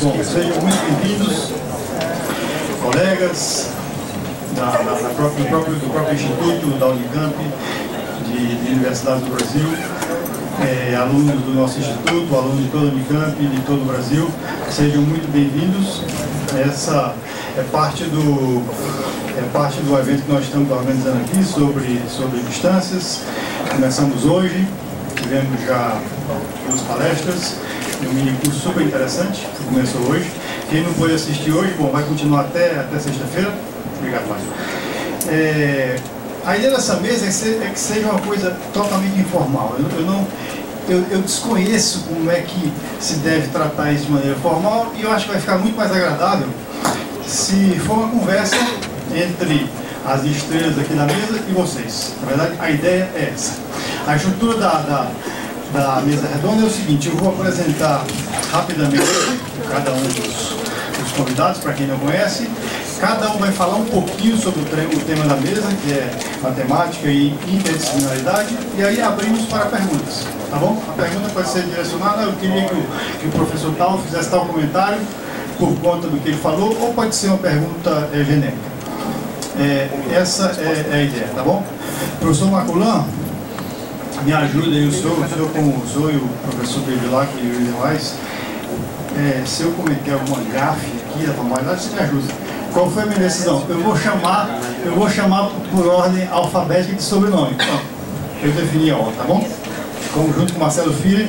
Bom, sejam muito bem-vindos, colegas do próprio Instituto da Unicamp, de Universidades do Brasil, alunos do nosso Instituto, alunos de toda a Unicamp e de todo o Brasil. Sejam muito bem-vindos. Essa é parte do evento que nós estamos organizando aqui sobre distâncias. Começamos hoje, tivemos já 2 palestras, um mini curso super interessante que começou hoje. Quem não pôde assistir hoje, bom, vai continuar até sexta-feira. Obrigado, Márcio. A ideia dessa mesa é que seja uma coisa totalmente informal. Eu desconheço como é que se deve tratar isso de maneira formal, e eu acho que vai ficar muito mais agradável se for uma conversa entre as estrelas aqui na mesa e vocês. Na verdade, a ideia é essa. A estrutura da mesa redonda é o seguinte: eu vou apresentar rapidamente cada um dos convidados, para quem não conhece. Cada um vai falar um pouquinho sobre o tema da mesa, que é matemática e interdisciplinaridade, e aí abrimos para perguntas, tá bom? A pergunta pode ser direcionada: eu queria que o professor tal fizesse tal comentário por conta do que ele falou, ou pode ser uma pergunta genérica. Essa é a ideia, tá bom? Professor Maculan, me ajuda aí, o senhor como sou e o professor Bevilac e os demais. Se eu cometer alguma gafe aqui da formalidade, você me ajuda. Qual foi a minha decisão? Eu vou chamar por ordem alfabética de sobrenome. Então, eu defini a ordem, tá bom? Como junto com o Marcelo Filho,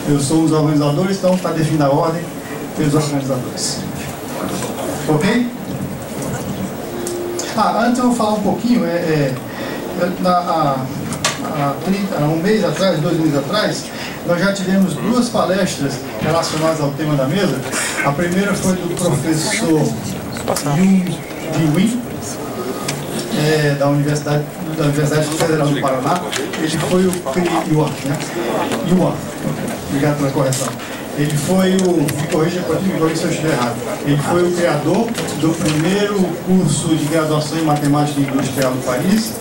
eu sou um dos organizadores, então está definida a ordem pelos organizadores. Ok? Antes eu vou falar um pouquinho, há um mês atrás, 2 meses atrás, nós já tivemos 2 palestras relacionadas ao tema da mesa. A primeira foi do professor Yun Ji-Win, da Universidade Federal do Paraná. Ele foi o Yuan, né? Yuan, obrigado pela correção. Ele foi me corrija se eu estiver errado. Ele foi o criador do primeiro curso de graduação em matemática industrial do país.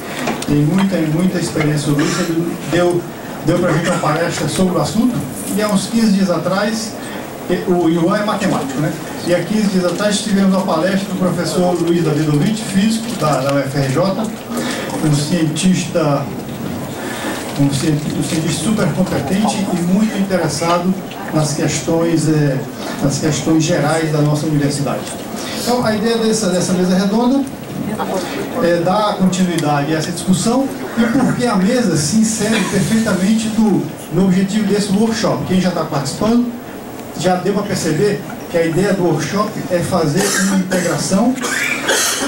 Tem muita experiência sobre isso. Ele deu para a gente uma palestra sobre o assunto. E há uns 15 dias atrás, o Yuan é matemático, né? E há 15 dias atrás tivemos uma palestra do professor Luiz Davidovich, físico da UFRJ, um cientista super competente e muito interessado nas questões gerais da nossa universidade. Então, a ideia dessa mesa redonda é dar continuidade a essa discussão, e porque a mesa se insere perfeitamente no objetivo desse workshop. Quem já está participando já deu para perceber que a ideia do workshop é fazer uma integração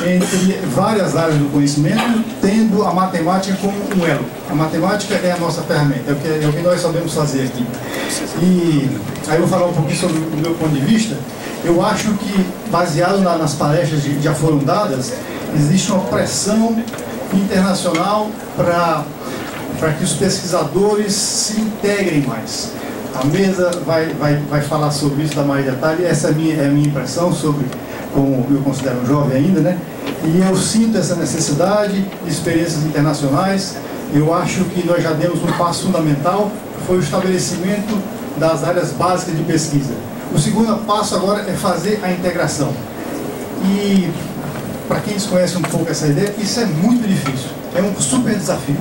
entre várias áreas do conhecimento, tendo a matemática como um elo. A matemática é a nossa ferramenta, é o que nós sabemos fazer aqui. E aí eu vou falar um pouquinho sobre o meu ponto de vista. Eu acho que, baseado nas palestras que já foram dadas, existe uma pressão internacional para que os pesquisadores se integrem mais. A mesa vai falar sobre isso da mais detalhe. Essa é a minha impressão sobre, como eu considero um jovem ainda, né? E eu sinto essa necessidade de experiências internacionais. Eu acho que nós já demos um passo fundamental, que foi o estabelecimento das áreas básicas de pesquisa. O segundo passo agora é fazer a integração. E, para quem desconhece um pouco essa ideia, isso é muito difícil. É um super desafio.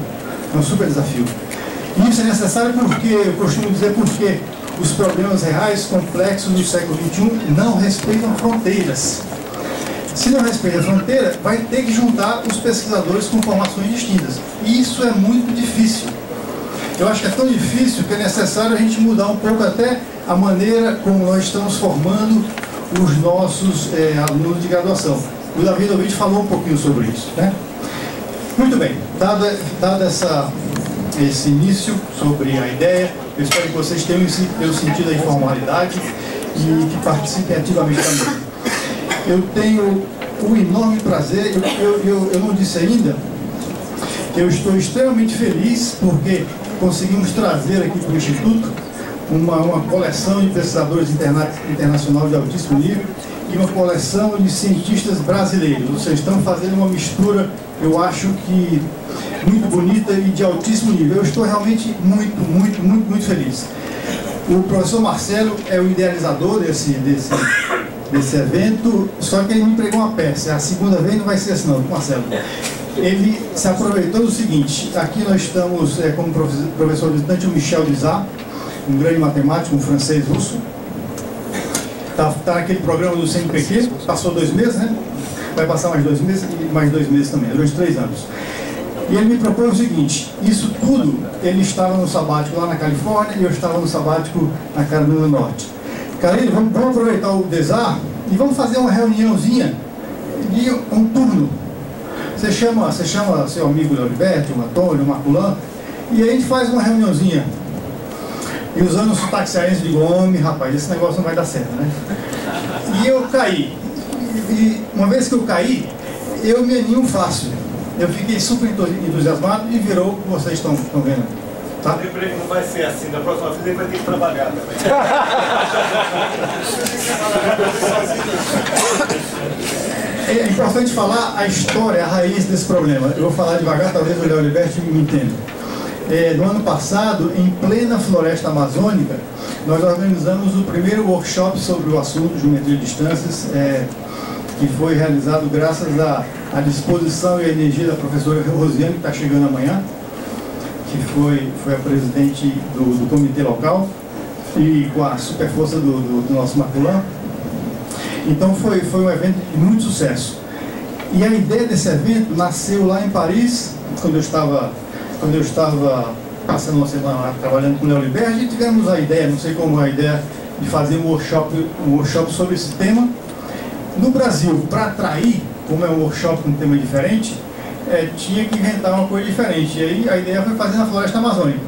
E isso é necessário porque, eu costumo dizer, porque os problemas reais, complexos do século XXI não respeitam fronteiras. Se não respeita a fronteira, vai ter que juntar os pesquisadores com formações distintas. E isso é muito difícil. Eu acho que é tão difícil que é necessário a gente mudar um pouco até a maneira como nós estamos formando os nossos alunos de graduação. O Davidovich falou um pouquinho sobre isso, né? Muito bem, dado esse início sobre a ideia, eu espero que vocês tenham sentido a informalidade e que participem ativamente também. Eu tenho um enorme prazer, eu não disse ainda, que eu estou extremamente feliz porque conseguimos trazer aqui para o Instituto uma coleção de pesquisadores internacionais de altíssimo nível e uma coleção de cientistas brasileiros. Vocês estão fazendo uma mistura, eu acho que muito bonita e de altíssimo nível. Eu estou realmente muito feliz. O professor Marcelo é o idealizador desse evento, só que ele me entregou uma peça. A segunda vez não vai ser assim não, Marcelo. Ele se aproveitou do seguinte: aqui nós estamos como professor visitante o Michel Dizat, um grande matemático, um francês russo. Está naquele programa do CNPq, passou 2 meses, né? Vai passar mais 2 meses e mais 2 meses também, durante 3 anos. E ele me propôs o seguinte: isso tudo, ele estava no sabático lá na Califórnia e eu estava no sabático na Carolina do Norte. Carolina, vamos aproveitar o Dizat e vamos fazer uma reuniãozinha de um turno. Você chama seu amigo Leoliberto, o Antônio, o Marculã, e aí a gente faz uma reuniãozinha. E usando o sotaque cearense, digo: homem, rapaz, esse negócio não vai dar certo, né? E eu caí. E uma vez que eu caí, eu me animo fácil. Eu fiquei super entusiasmado e virou o que vocês estão vendo. Tá? Não vai ser assim, da próxima vez ele vai ter que trabalhar também. É importante falar a história, a raiz desse problema. Eu vou falar devagar, talvez o Leoliberto me entenda. No ano passado, em plena floresta amazônica, nós organizamos o primeiro workshop sobre o assunto, geometria de distâncias, que foi realizado graças à disposição e à energia da professora Rosiane, que está chegando amanhã, que foi a presidente do comitê local, e com a super força do nosso Marculã. Então foi um evento de muito sucesso. E a ideia desse evento nasceu lá em Paris, quando eu estava passando uma semana lá trabalhando com o Leoliberto, e tivemos a ideia, não sei como a ideia, de fazer um workshop sobre esse tema. No Brasil, para atrair, como é um workshop com um tema diferente, tinha que inventar uma coisa diferente. E aí a ideia foi fazer na floresta amazônica.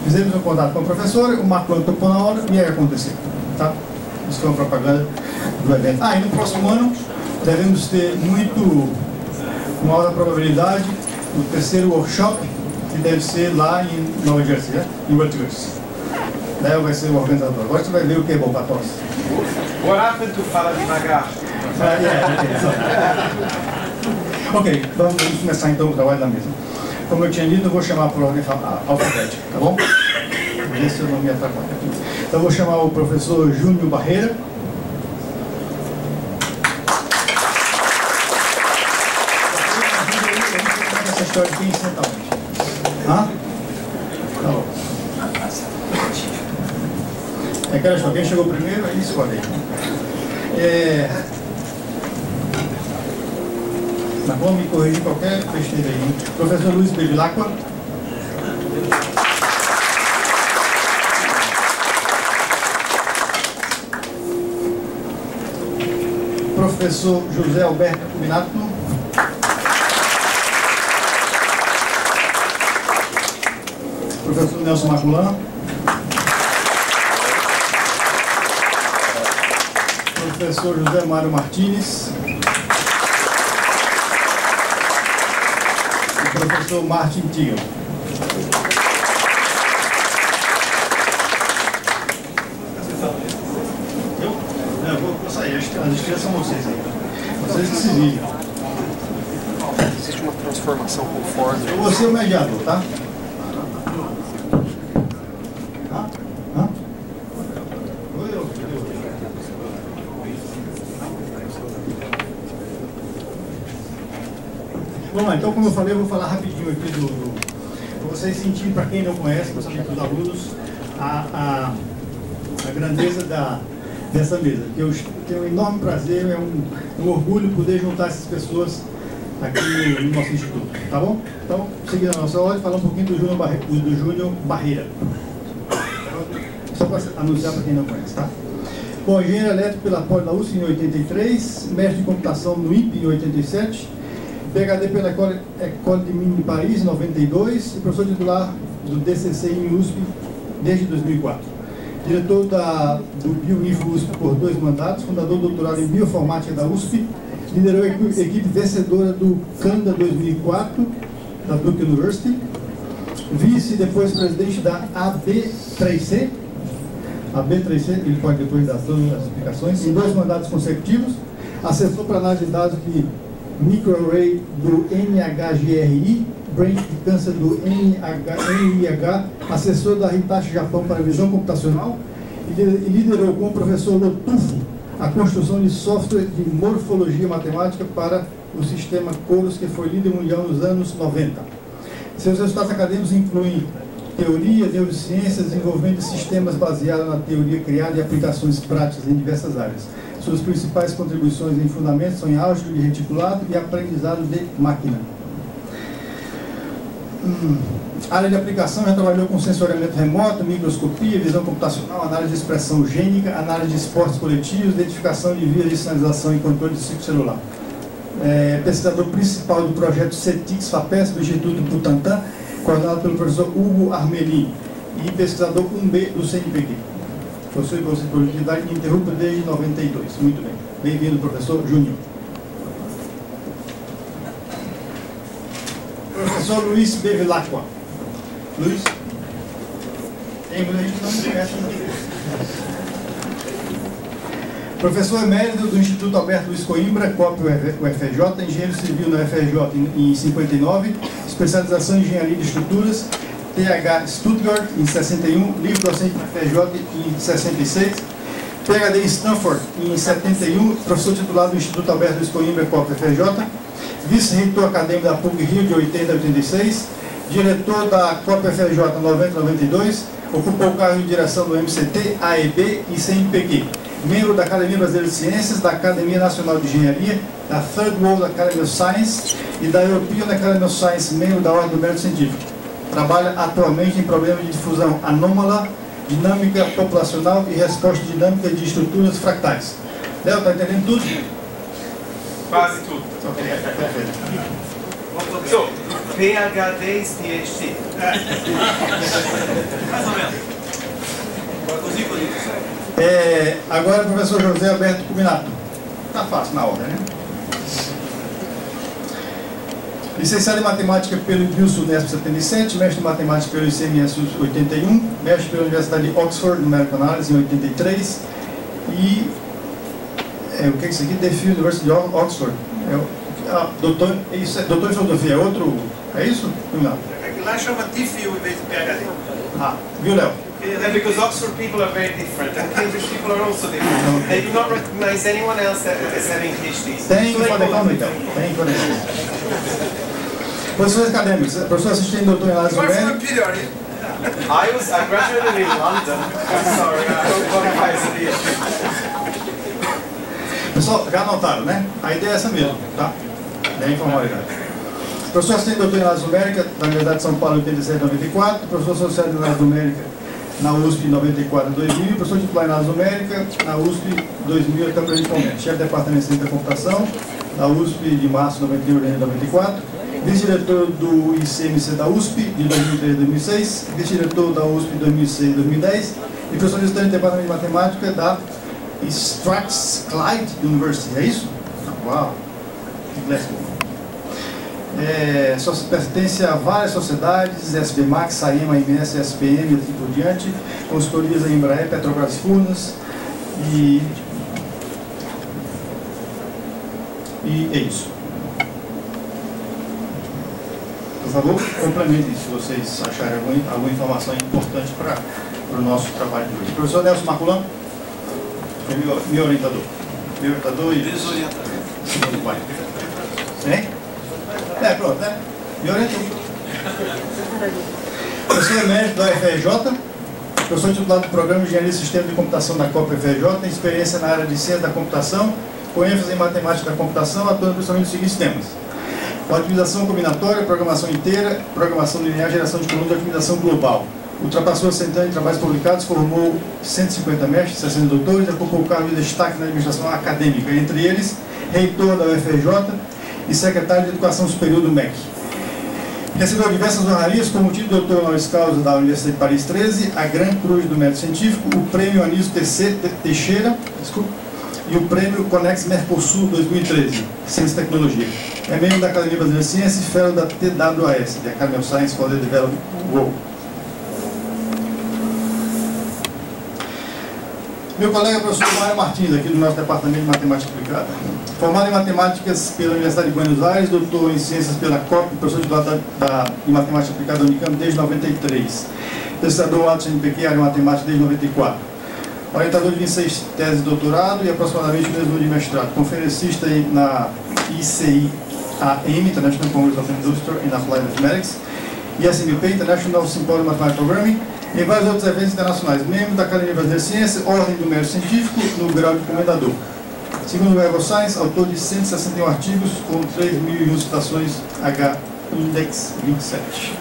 Fizemos um contato com a professora, o Marco topou na hora e aí aconteceu. Tá? Isso foi uma propaganda do evento. E no próximo ano devemos ter com alta probabilidade, o terceiro workshop, que deve ser lá em Nova Jersey, né? Em Rutgers. Daí vai ser o organizador. Agora você vai ver o que é bom para tosse. Agora tu fala devagar. Ok, vamos começar então o trabalho da mesa. Como eu tinha dito, eu vou chamar por ordem alfabética, tá bom? Ver se eu não me atrapalho aqui. Então eu vou chamar o professor Júnior Barreira. Essa história aqui incidentalmente. Tá bom. É aquela história, quem chegou primeiro, aí escolhe. Mas vamos me corrigir qualquer besteira aí. Professor Luiz Bevilacqua. Professor José Alberto Cubinato. Professor Nelson Marculã. Professor José Mário Martins. Professor Martin Thiel. Eu vou sair, as estrelas são vocês aí. Vocês que se virem. Existe uma transformação conforme. Eu vou ser o mediador, tá? Vamos lá, então, como eu falei, eu vou falar rapidinho aqui para vocês sentirem, para quem não conhece, principalmente os alunos, a grandeza dessa mesa. Que eu tenho um enorme prazer, é um orgulho poder juntar essas pessoas aqui no nosso instituto, tá bom? Então, seguindo a nossa ordem, falar um pouquinho do Júnior Barreira. Só para anunciar para quem não conhece, tá? Bom, engenheiro elétrico pela Poli da USP em 83, mestre de computação no INPE em 87, PhD pela École de Mines de Paris em 92 e professor titular do DCC em USP desde 2004. Diretor do BioInfo USP por 2 mandatos, fundador do doutorado em Bioinformática da USP, liderou a equipe vencedora do Canada 2004 da Duke University, vice e depois presidente da AB3C, ele pode depois dar todas as explicações, em 2 mandatos consecutivos, assessor para análise de dados de microarray do NHGRI, branch de câncer do NIH, assessor da Hitachi Japão para visão computacional e liderou com o professor Lotufo a construção de software de morfologia matemática para o sistema Coros, que foi líder mundial nos anos 90. Seus resultados acadêmicos incluem teoria, neurociência, desenvolvimento de sistemas baseados na teoria criada e aplicações práticas em diversas áreas. Suas principais contribuições em fundamentos são em álgebra de reticulado e aprendizado de máquina. Área de aplicação, já trabalhou com sensoriamento remoto, microscopia, visão computacional, análise de expressão gênica, análise de esportes coletivos, identificação de vias de sinalização e controle de ciclo celular. Pesquisador principal do projeto CETIX-FAPESP do Instituto Butantan, coordenado pelo professor Hugo Armelin, e pesquisador 1B do CNPq. Possui bolsa de produtividade ininterrupta desde 92. Muito bem. Bem-vindo, professor Júnior. Professor Luiz Bevilacqua. Luiz? Tem muita gente que não me conhece, não. Professor emérito do Instituto Alberto Luiz Coimbra, COP UFRJ, engenheiro civil na UFRJ em 59, especialização em engenharia de estruturas, TH Stuttgart em 61, livre docente na UFRJ em 66, PhD em Stanford em 71, professor titular do Instituto Alberto Luiz Coimbra, COP UFRJ, vice-reitor acadêmico da PUC Rio de 80 a 86, diretor da COP UFRJ 90 a 92, ocupou o cargo de direção do MCT, AEB e CNPq. Membro da Academia Brasileira de Ciências, da Academia Nacional de Engenharia, da Third World Academy of Science e da European Academy of Science, membro da Ordem do Mérito Científico. Trabalha atualmente em problemas de difusão anômala, dinâmica populacional e resposta dinâmica de estruturas fractais. Léo, está entendendo tudo? Quase tudo. Ok, perfeito. So, PhDs, PhD. Mais ou menos. Agora o professor José Alberto Cuminato. Está fácil na ordem, né? Licenciado em Matemática pelo IBIUS-UNESP 77, mestre em Matemática pelo ICMS 81, mestre pela Universidade de Oxford, Numerical Analysis, em 83, e o que é isso aqui? The Field University of Oxford. Doutor em Filosofia, é outro... É isso? Cuminato. Lá chama TFU em vez de PhD. Viu, Léo? Yeah, because Oxford people are very different, and Cambridge people are also different. They do not recognize anyone else as having PhDs. Tem conexão, então. Tem conexão. Professores acadêmicos. Professor assistente doutor em análise numérica. I graduated in London. I'm sorry, I don't qualify as a PhD. Pessoal, já anotaram, né? A ideia é essa mesmo, tá? É a informalidade. Professor assistente doutor em análise numérica da Universidade de São Paulo, 87 a 94. Professor associado em análise numérica na USP 94 a 2000, professor titular em análise numérica na USP 2000 até atualmente, chefe de departamento de ciência da computação na USP de março de 91 a 94, vice-diretor do ICMC da USP de 2003 a 2006, vice-diretor da USP de 2006 a 2010 e professor visitante do departamento de matemática da Strathclyde University. É isso? Uau! Glasgow. Pertence a várias sociedades, SBMAX, SAEMA, AMS, SPM e assim por diante, consultorias em Embraer, Petrobras Furnas e é isso. Por favor, complementem se vocês acharem alguma informação importante para o nosso trabalho de hoje. Professor Nelson Marculão, meu orientador. Meu orientador e desorientador. Segundo pai. Hein? Pronto, né? Me orientou. Professor emérito da UFRJ, professor titular do Programa de Engenharia e Sistema de Computação da COP UFRJ, tem experiência na área de ciência da computação, com ênfase em matemática da computação, atuando principalmente nos seguintes temas: otimização combinatória, programação inteira, programação linear, geração de coluna e otimização global. Ultrapassou a centena de trabalhos publicados, formou 150 mestres, 60 doutores, ocupou o cargo de destaque na administração acadêmica, entre eles, reitor da UFRJ, e secretário de Educação Superior do MEC. Recebeu diversas honrarias, como o título de doutor honoris causa da Universidade de Paris 13, a Gran Cruz do Mérito Científico, o Prêmio Anísio Teixeira, e o Prêmio Conex Mercosul 2013, Ciência e Tecnologia. É membro da Academia Brasileira de Ciências e fellow da TWAS, The Academy of Science for the Development World. Meu colega professor Mário Martins, aqui do nosso Departamento de Matemática Aplicada. Formado em Matemáticas pela Universidade de Buenos Aires, doutor em Ciências pela COP, professor titular de Matemática Aplicada da Unicamp desde 93. Pesquisador do CNPq, área de Matemática desde 94. orientador de 26 teses de doutorado e aproximadamente o mesmo de mestrado. Conferencista na ICIAM, International Congress of Industrial and Applied Mathematics, e SMP, International Symposium Mathematical Programming, e vários outros eventos internacionais. Membro da Academia Brasileira de Ciências, Ordem do Mérito Científico, no grau de comendador. Segundo o Web of Science, autor de 161 artigos com 3.001 citações, H-Index 27.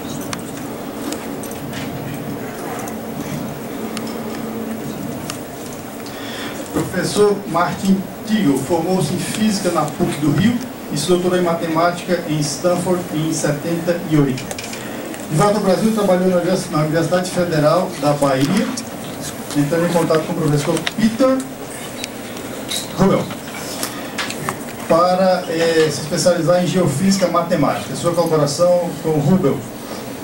Professor Martin Tigel formou-se em Física na PUC do Rio e se doutorou em Matemática em Stanford em 78. De volta ao Brasil, trabalhou na Universidade Federal da Bahia, entrando em contato com o professor Peter Rubel para se especializar em Geofísica Matemática. Sua colaboração com o Rubel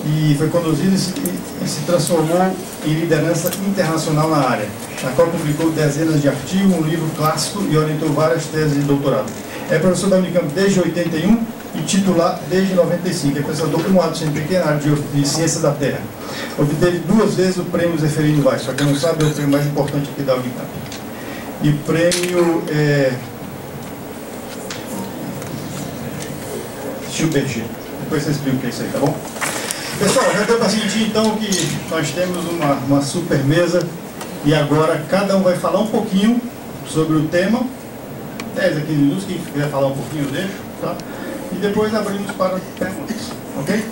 e foi conduzido e se transformou em liderança internacional na área, na qual publicou dezenas de artigos, um livro clássico e orientou várias teses de doutorado. É professor da Unicamp desde 81 e titular desde 95. É pesquisador como CNPq na área de Ciência da Terra. Obteve 2 vezes o prêmio Zeferino Weiss, para quem não sabe, é o prêmio mais importante aqui da Unicamp. E prêmio Schubert. Depois você explica o que é isso aí, tá bom? Pessoal, já deu para sentir então que nós temos uma super mesa e agora cada um vai falar um pouquinho sobre o tema, 10 a 15 minutos, quem quiser falar um pouquinho eu deixo, tá? E depois abrimos para perguntas, ok?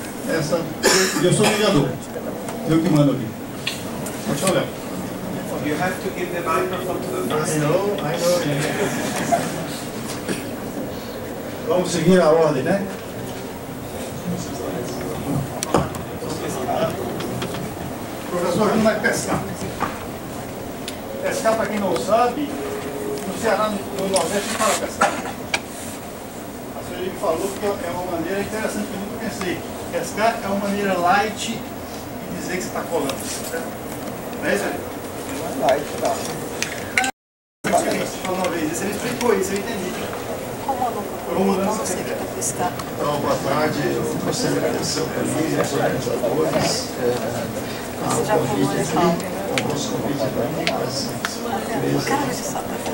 Eu sou o mediador, eu que mando aqui. Pode falar, Léo. You have to give the microphone to the first. I know. Vamos seguir a ordem, né? O professor não vai pescar. Pescar, para quem não sabe, no Ceará, no Nordeste, não fala pescar. A senhora me falou que é uma maneira interessante que eu nunca pensei. Pescar é uma maneira light de dizer que você está colando. Não é isso aí? Não é light, não. Você falou uma vez, você me explicou isso, eu entendi. Como você quer pescar? Então, boa tarde, eu gostaria de agradecer ao convite, aos organizadores, ao convite aqui, ao nosso convite para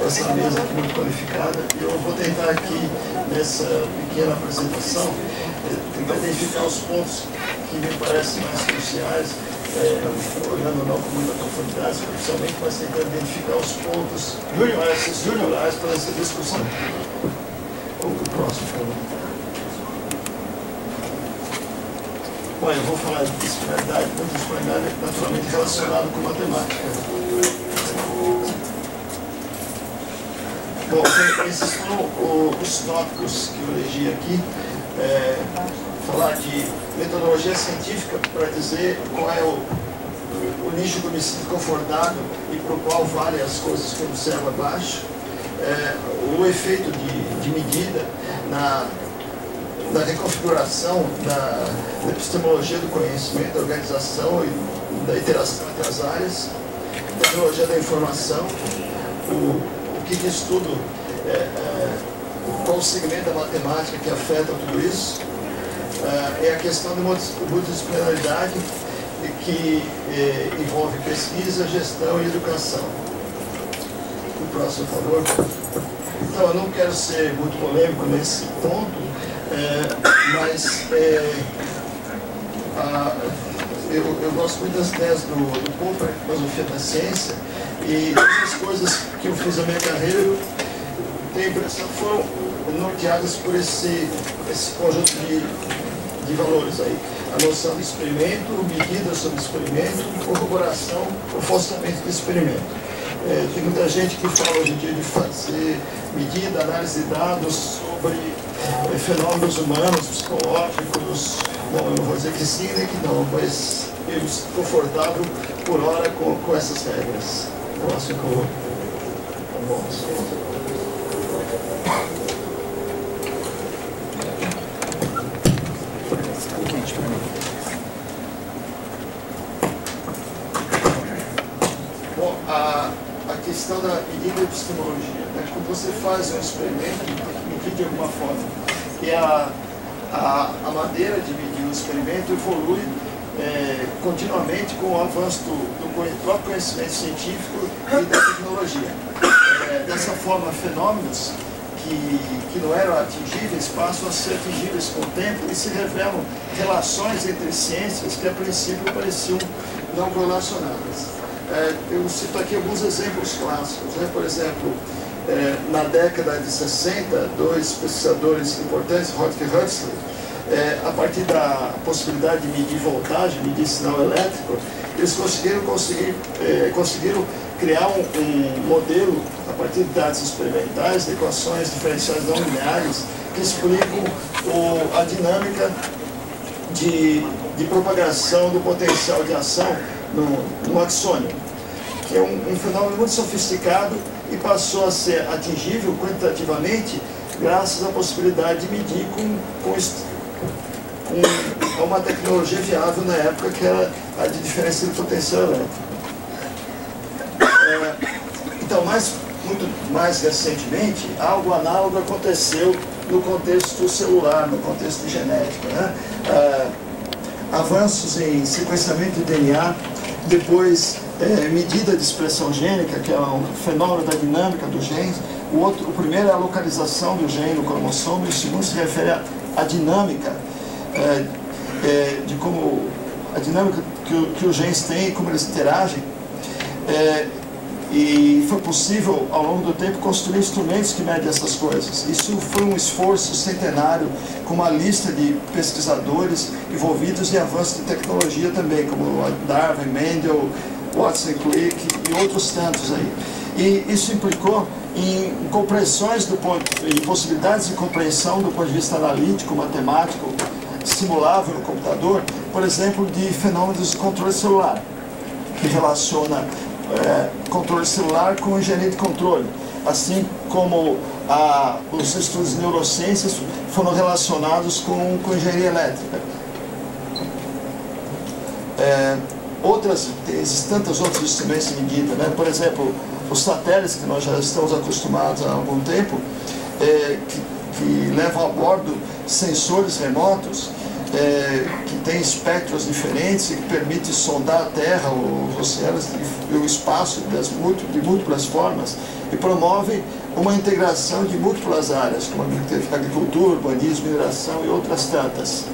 essa mesa aqui muito qualificada. E eu vou tentar aqui, nessa pequena apresentação, tentar identificar os pontos que me parecem mais cruciais, olhando não com muita profundidade, superficialmente, mas tentando identificar os pontos mais estruturais para essa discussão. O próximo, por favor. Bom, eu vou falar de disciplinaridade, naturalmente relacionado com matemática. Bom, esses foram os tópicos que eu elegi aqui. Falar de metodologia científica para dizer qual é o nicho do me sinto confortável e para o qual vale as coisas que eu observo abaixo. O efeito de medida na reconfiguração da epistemologia do conhecimento, da organização e da interação entre as áreas, tecnologia da informação, o que estudo, qual o segmento da matemática que afeta tudo isso, é a questão de multidisciplinaridade que envolve pesquisa, gestão e educação. O próximo, por favor. Então, eu não quero ser muito polêmico nesse ponto, mas eu gosto muito das ideias do Popper, filosofia da ciência, e essas coisas que eu fiz na minha carreira, eu tenho a impressão que foram norteadas por esse conjunto de valores aí. A noção de experimento, medida sobre experimento, corroboração, o forçamento do experimento. Tem muita gente que fala hoje em dia de fazer medida, análise de dados sobre fenômenos humanos, psicológicos. Bom, eu não vou dizer que sim nem que não, mas eu estou confortável por hora com essas regras. Próximo, por favor. Bom, a questão da medida de epistemologia, né? Quando você faz um experimento, tem que medir de alguma forma. E a maneira de medir o experimento evolui continuamente com o avanço do próprio conhecimento científico e da tecnologia. Dessa forma, fenômenos que não eram atingíveis passam a ser atingíveis com o tempo e se revelam relações entre ciências que a princípio pareciam não correlacionadas. Eu cito aqui alguns exemplos clássicos, né? Por exemplo, na década de 60, dois pesquisadores importantes, Röntgen e Huxley, a partir da possibilidade de medir voltagem, medir sinal elétrico, eles conseguiram criar um modelo a partir de dados experimentais, de equações diferenciais não lineares, que explicam a dinâmica de propagação do potencial de ação no axônio, que é um fenômeno muito sofisticado e passou a ser atingível quantitativamente graças à possibilidade de medir com uma tecnologia viável na época, que era a de diferença de potencial elétrico. Então, muito mais recentemente, algo análogo aconteceu no contexto celular, no contexto genético, né? Avanços em sequenciamento de DNA, depois medida de expressão gênica, que é um fenômeno da dinâmica dos genes. O primeiro é a localização do gene no cromossomo, e o segundo se refere à dinâmica, de como a dinâmica que os genes têm e como eles interagem. E foi possível, ao longo do tempo, construir instrumentos que medem essas coisas. Isso foi um esforço centenário, com uma lista de pesquisadores envolvidos em avanços de tecnologia também, como Darwin, Mendel, Watson, Crick e outros tantos aí. E isso implicou em compreensões em possibilidades de compreensão do ponto de vista analítico, matemático, simulável no computador, por exemplo, de fenômenos de controle celular, que relaciona controle celular com engenharia de controle, assim como os estudos de neurociências foram relacionados com engenharia elétrica. Existem tantos outros instrumentos de medida, né? Por exemplo, os satélites, que nós já estamos acostumados há algum tempo, que levam a bordo sensores remotos, que têm espectros diferentes e que permitem sondar a Terra, os oceanos e o espaço de múltiplas formas, e promovem uma integração de múltiplas áreas, como agricultura, urbanismo, mineração e outras tantas.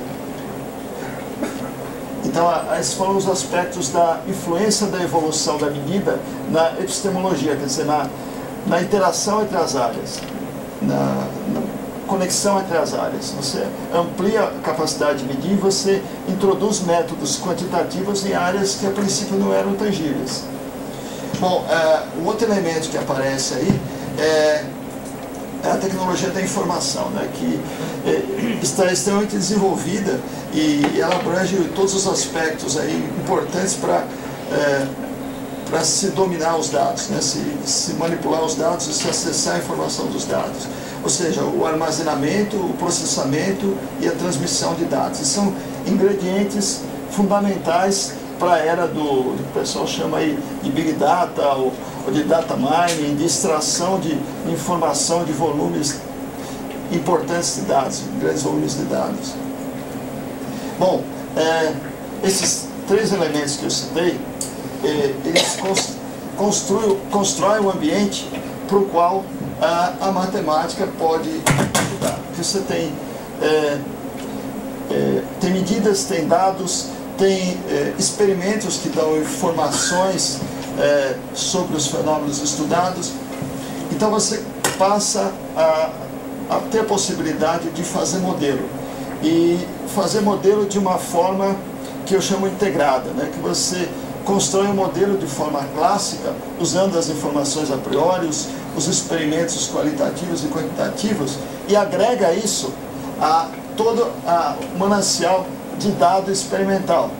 Então, esses foram os aspectos da influência da evolução da medida na epistemologia, quer dizer, na interação entre as áreas, na conexão entre as áreas. Você amplia a capacidade de medir e você introduz métodos quantitativos em áreas que a princípio não eram tangíveis. Bom, o outro elemento que aparece aí é a tecnologia da informação, né, que está extremamente desenvolvida e ela abrange todos os aspectos aí importantes para se dominar os dados, né, se manipular os dados e se acessar a informação dos dados. Ou seja, o armazenamento, o processamento e a transmissão de dados. E são ingredientes fundamentais para a era do que o pessoal chama aí de Big Data ou de Data Mining, de extração de informação de volumes importantes de dados, grandes volumes de dados. Bom, esses três elementos que eu citei, eles constroem um ambiente para o qual a matemática pode ajudar. Porque você tem medidas, tem dados, tem experimentos que dão informações sobre os fenômenos estudados. Então você passa a ter a possibilidade de fazer modelo. E fazer modelo de uma forma que eu chamo integrada, né? Que você constrói um modelo de forma clássica, usando as informações a priori, os experimentos qualitativos e quantitativos, e agrega isso a todo o manancial de dado experimental.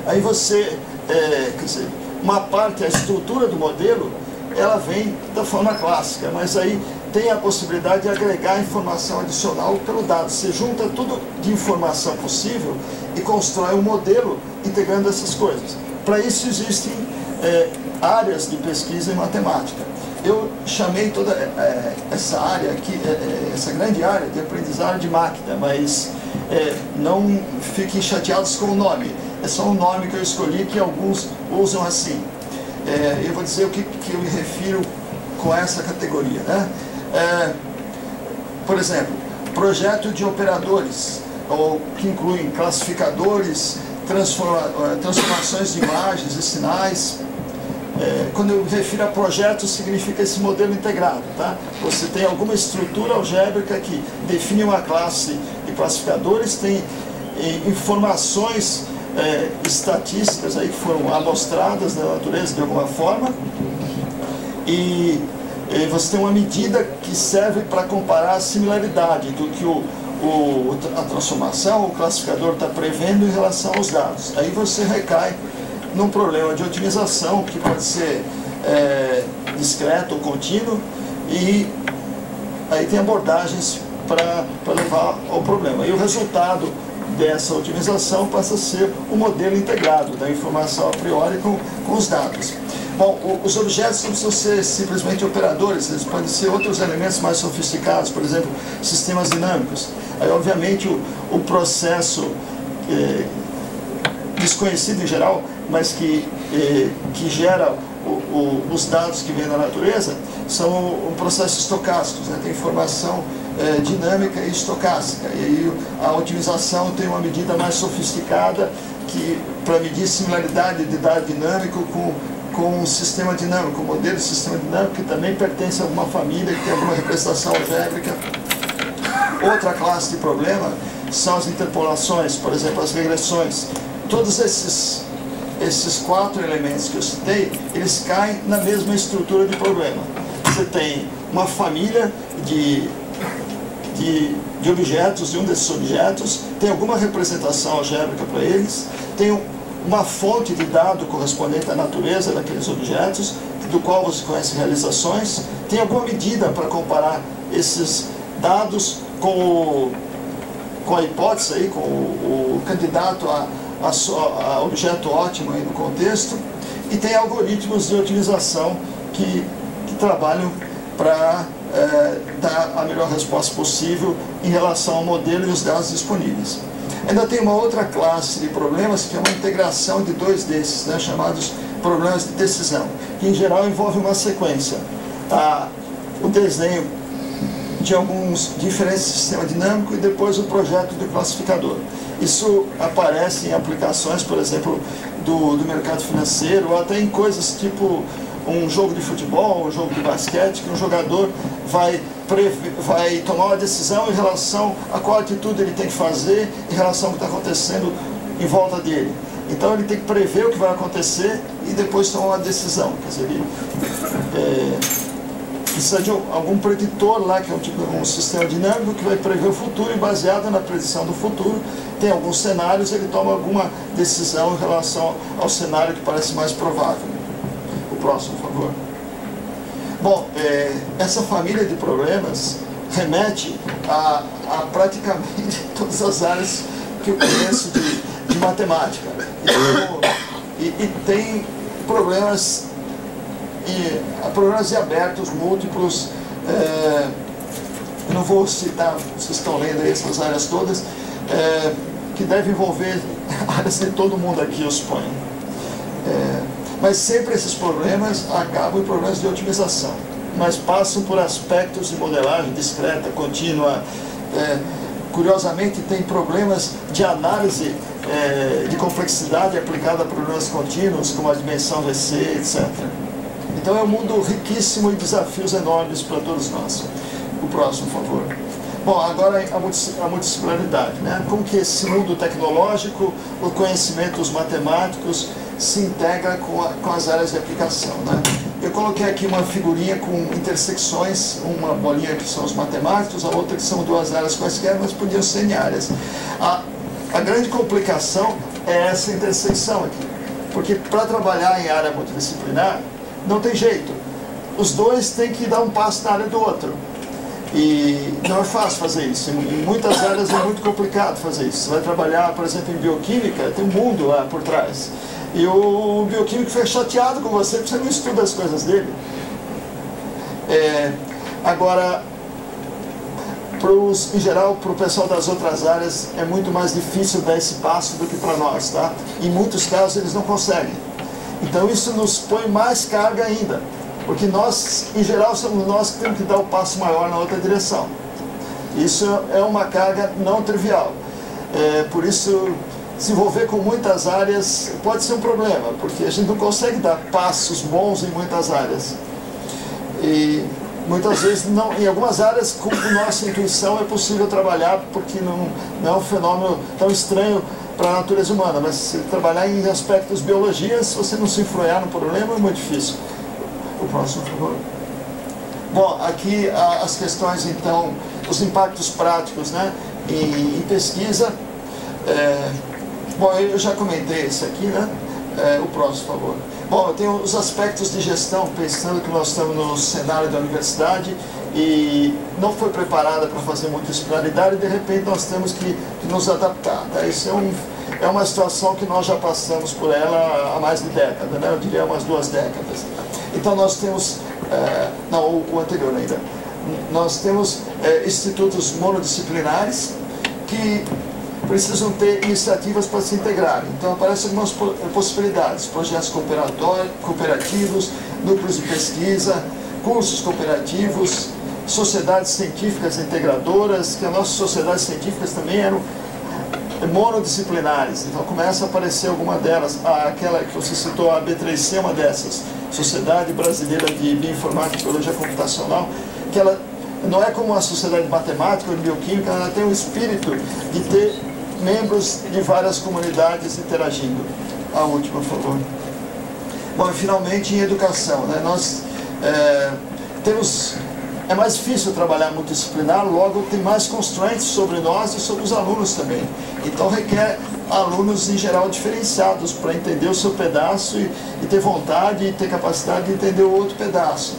Aí você, quer dizer, uma parte, a estrutura do modelo, ela vem da forma clássica, mas aí tem a possibilidade de agregar informação adicional pelo dado. Você junta tudo de informação possível e constrói um modelo integrando essas coisas. Para isso existem áreas de pesquisa em matemática. Eu chamei toda essa área aqui, essa grande área de aprendizagem de máquina, mas não fiquem chateados com o nome. É só um nome que eu escolhi que alguns usam assim. Eu vou dizer o que eu me refiro com essa categoria, né? Por exemplo, projeto de operadores, ou que incluem classificadores, transformações de imagens e sinais. Quando eu me refiro a projeto, significa esse modelo integrado, tá? Você tem alguma estrutura algébrica que define uma classe de classificadores, tem informações estatísticas aí que foram amostradas na natureza de alguma forma, e você tem uma medida que serve para comparar a similaridade do que a transformação, o classificador está prevendo em relação aos dados. Aí você recai num problema de otimização que pode ser discreto ou contínuo, e aí tem abordagens para levar ao problema. E o resultado dessa otimização passa a ser o modelo integrado da informação a priori com os dados. Bom, os objetos não precisam ser simplesmente operadores, eles podem ser outros elementos mais sofisticados, por exemplo, sistemas dinâmicos. Aí, obviamente, o processo desconhecido em geral, mas que gera os dados que vêm da natureza, são um processo estocásticos, né? Tem informação dinâmica e estocástica, e aí a otimização tem uma medida mais sofisticada para medir similaridade de dado dinâmico com um sistema dinâmico, um modelo de sistema dinâmico que também pertence a alguma família, que tem alguma representação algébrica. Outra classe de problema são as interpolações, por exemplo, as regressões. Todos esses 4 elementos que eu citei, eles caem na mesma estrutura de problema. Você tem uma família de objetos, de um desses objetos, tem alguma representação algébrica para eles, tem uma fonte de dado correspondente à natureza daqueles objetos, do qual você conhece realizações, tem alguma medida para comparar esses dados com a hipótese, aí, com o candidato a objeto ótimo aí no contexto, e tem algoritmos de otimização que trabalham para dar a melhor resposta possível em relação ao modelo e os dados disponíveis. Ainda tem uma outra classe de problemas que é uma integração de 2 desses, né, chamados problemas de decisão, que em geral envolve uma sequência. O desenho de alguns diferentes sistemas dinâmicos e depois o projeto do classificador. Isso aparece em aplicações, por exemplo, do mercado financeiro, ou até em coisas tipo um jogo de futebol, um jogo de basquete, que um jogador vai tomar uma decisão em relação a qual atitude ele tem que fazer em relação ao que está acontecendo em volta dele. Então ele tem que prever o que vai acontecer e depois tomar uma decisão. Quer dizer, ele precisa de algum preditor lá, que é um sistema dinâmico que vai prever o futuro, e baseado na predição do futuro, tem alguns cenários, ele toma alguma decisão em relação ao cenário que parece mais provável. O próximo, por favor. Bom, essa família de problemas remete a praticamente todas as áreas que eu conheço de matemática. E tem problemas abertos, múltiplos. Eu não vou citar, vocês estão lendo aí essas áreas todas, que devem envolver áreas de todo mundo aqui, eu suponho. Mas sempre esses problemas acabam em problemas de otimização, mas passam por aspectos de modelagem discreta, contínua. Curiosamente, tem problemas de análise de complexidade aplicada a problemas contínuos, como a dimensão VC, etc. Então é um mundo riquíssimo e desafios enormes para todos nós. O próximo, por favor. Bom, agora a multidisciplinaridade, né? Como que esse mundo tecnológico, o conhecimento dos matemáticos, se integra com as áreas de aplicação, né? Eu coloquei aqui uma figurinha com intersecções, uma bolinha que são os matemáticos, a outra que são 2 áreas quaisquer, mas podiam ser em áreas. A grande complicação é essa intersecção aqui, porque para trabalhar em área multidisciplinar, não tem jeito. Os dois têm que dar um passo na área do outro. E não é fácil fazer isso. Em muitas áreas é muito complicado fazer isso. Você vai trabalhar, por exemplo, em bioquímica, tem um mundo lá por trás. E o bioquímico fica chateado com você porque você não estuda as coisas dele. Agora, Em geral, para o pessoal das outras áreas, é muito mais difícil dar esse passo do que para nós, tá? Em muitos casos, eles não conseguem. Então, isso nos põe mais carga ainda, porque nós, em geral, somos nós que temos que dar o passo maior na outra direção. Isso é uma carga não trivial. Por isso, se envolver com muitas áreas pode ser um problema, porque a gente não consegue dar passos bons em muitas áreas. E muitas vezes, não, em algumas áreas, com nossa intuição é possível trabalhar, porque não é um fenômeno tão estranho para a natureza humana, mas se trabalhar em aspectos de biologia, se você não se influir no problema, é muito difícil. O próximo, por favor. Bom, aqui as questões, então, os impactos práticos, né, em pesquisa. Bom, eu já comentei isso aqui, né? O próximo, por favor. Bom, eu tenho os aspectos de gestão, pensando que nós estamos no cenário da universidade e não foi preparada para fazer muita escolaridade e de repente nós temos que nos adaptar. Tá? Isso é uma situação que nós já passamos por ela há mais de décadas, né? Eu diria umas 2 décadas. Então nós temos, não, o anterior ainda, nós temos institutos monodisciplinares que precisam ter iniciativas para se integrarem. Então aparecem algumas possibilidades, projetos cooperativos, núcleos de pesquisa, cursos cooperativos, sociedades científicas integradoras, que as nossas sociedades científicas também eram monodisciplinares. Então começa a aparecer alguma delas, aquela que você citou, a B3C é uma dessas, Sociedade Brasileira de Bioinformática e Biologia Computacional, que ela não é como a sociedade de matemática ou de bioquímica, ela tem o espírito de ter membros de várias comunidades interagindo. A última, por favor. Bom, e finalmente em educação, né? Nós é mais difícil trabalhar multidisciplinar, logo tem mais constraints sobre nós e sobre os alunos também. Então requer alunos em geral diferenciados para entender o seu pedaço e ter vontade e ter capacidade de entender o outro pedaço.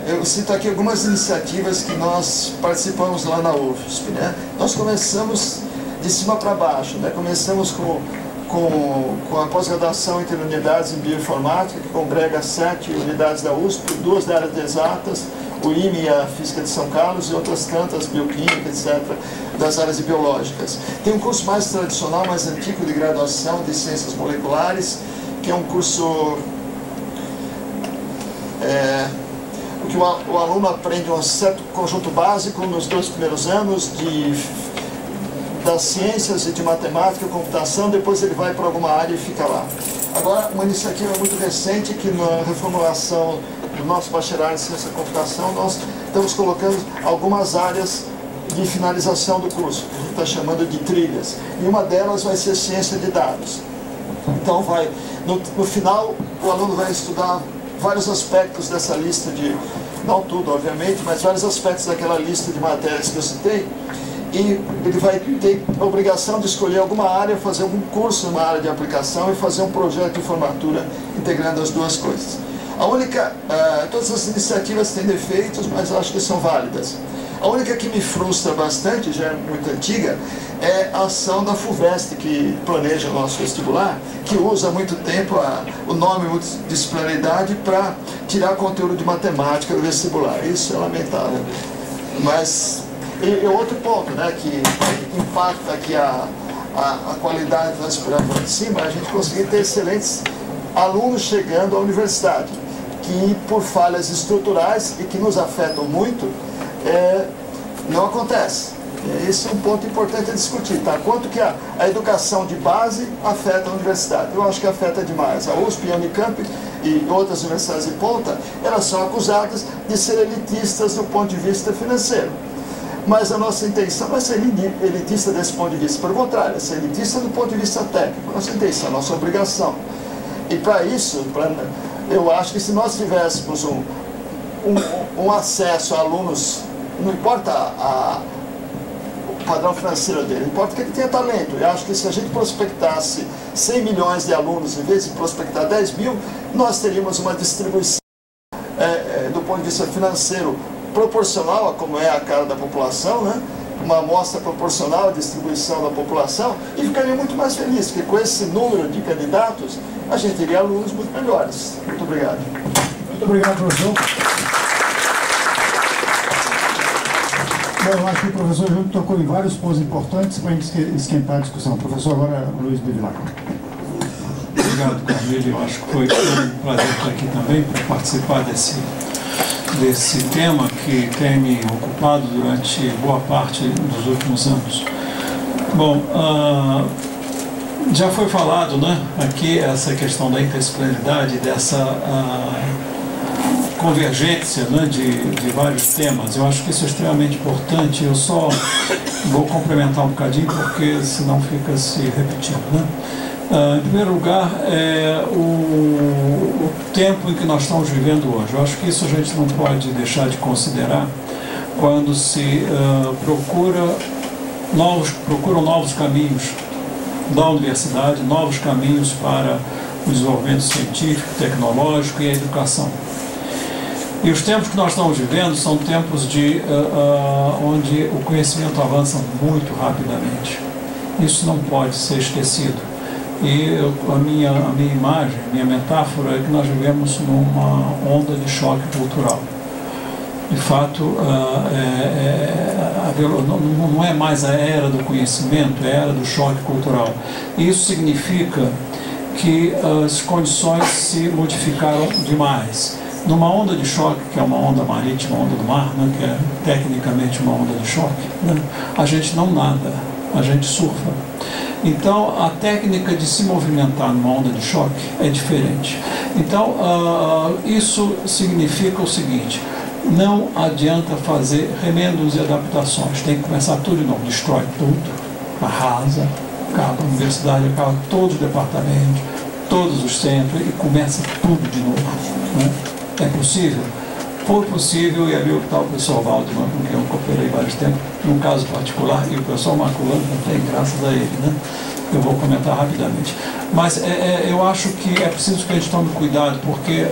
Eu cito aqui algumas iniciativas que nós participamos lá na UFSP, né? Nós começamos de cima para baixo, né? Começamos com a pós-graduação entre unidades em bioinformática, que congrega 7 unidades da USP, 2 da área de exatas, o IME e a Física de São Carlos e outras tantas, bioquímica, etc., das áreas de biológicas. Tem um curso mais tradicional, mais antigo de graduação de ciências moleculares, que é um curso que o aluno aprende um certo conjunto básico nos 2 primeiros anos das ciências e de matemática e computação, depois ele vai para alguma área e fica lá. Agora, uma iniciativa muito recente, que na reformulação do nosso bacharelado em ciência e computação, nós estamos colocando algumas áreas de finalização do curso, que a gente está chamando de trilhas, e uma delas vai ser ciência de dados. Então, no final, o aluno vai estudar vários aspectos dessa lista de, não tudo, obviamente, mas vários aspectos daquela lista de matérias que eu citei, e ele vai ter a obrigação de escolher alguma área, fazer algum curso numa área de aplicação e fazer um projeto de formatura integrando as duas coisas. Todas as iniciativas têm defeitos, mas eu acho que são válidas. A única que me frustra bastante, já é muito antiga, é a ação da FUVEST, que planeja o nosso vestibular, que usa há muito tempo o nome multidisciplinaridade para tirar conteúdo de matemática do vestibular. Isso é lamentável. Mas, e outro ponto, né, que impacta aqui a qualidade que nós esperamos lá de cima, a gente conseguir ter excelentes alunos chegando à universidade, que por falhas estruturais e que nos afetam muito, não acontece. Esse é um ponto importante a discutir, tá? Quanto que a educação de base afeta a universidade. Eu acho que afeta demais. A USP, a Unicamp e outras universidades de ponta, elas são acusadas de ser elitistas do ponto de vista financeiro. Mas a nossa intenção não é ser elitista desse ponto de vista, pelo contrário, é ser elitista do ponto de vista técnico. Nossa intenção, a nossa obrigação. E para isso, eu acho que se nós tivéssemos um acesso a alunos, não importa o padrão financeiro dele, importa que ele tenha talento. Eu acho que se a gente prospectasse 100 milhões de alunos, em vez de prospectar 10 mil, nós teríamos uma distribuição do ponto de vista financeiro proporcional a como é a cara da população, né? Uma amostra proporcional à distribuição da população, e ficaria muito mais feliz, porque com esse número de candidatos, a gente teria alunos muito melhores. Muito obrigado. Muito obrigado, professor. Eu acho que o professor Júlio tocou em vários pontos importantes para a gente esquentar a discussão. Professor, agora Luiz Bevilacqua. Obrigado, Carmelo. Eu acho que foi um prazer estar aqui também para participar desse tema que tem me ocupado durante boa parte dos últimos anos. Bom, já foi falado, né, aqui essa questão da interdisciplinaridade, dessa convergência, né, de vários temas. Eu acho que isso é extremamente importante. Eu só vou complementar um bocadinho, porque senão fica se repetindo, né? Em primeiro lugar, o tempo em que nós estamos vivendo hoje. Eu acho que isso a gente não pode deixar de considerar quando se procuram novos caminhos da universidade, novos caminhos para o desenvolvimento científico, tecnológico e a educação. E os tempos que nós estamos vivendo são tempos onde o conhecimento avança muito rapidamente. Isso não pode ser esquecido. E a minha imagem, a minha metáfora é que nós vivemos numa onda de choque cultural. De fato, não é mais a era do conhecimento, é a era do choque cultural. Isso significa que as condições se modificaram demais. Numa onda de choque, que é uma onda marítima, uma onda do mar, né, que é tecnicamente uma onda de choque, né, a gente não nada, a gente surfa. Então, a técnica de se movimentar numa onda de choque é diferente. Então, isso significa o seguinte: não adianta fazer remendos e adaptações, tem que começar tudo de novo, destrói tudo, arrasa, acaba a universidade, acaba todos os departamentos, todos os centros e começa tudo de novo, né? É possível? Foi possível, e ali está o professor Waldman, com quem eu cooperei vários tempos, num caso particular, e o professor Maculano também, graças a ele, né? Eu vou comentar rapidamente. Mas eu acho que é preciso que a gente tome cuidado, porque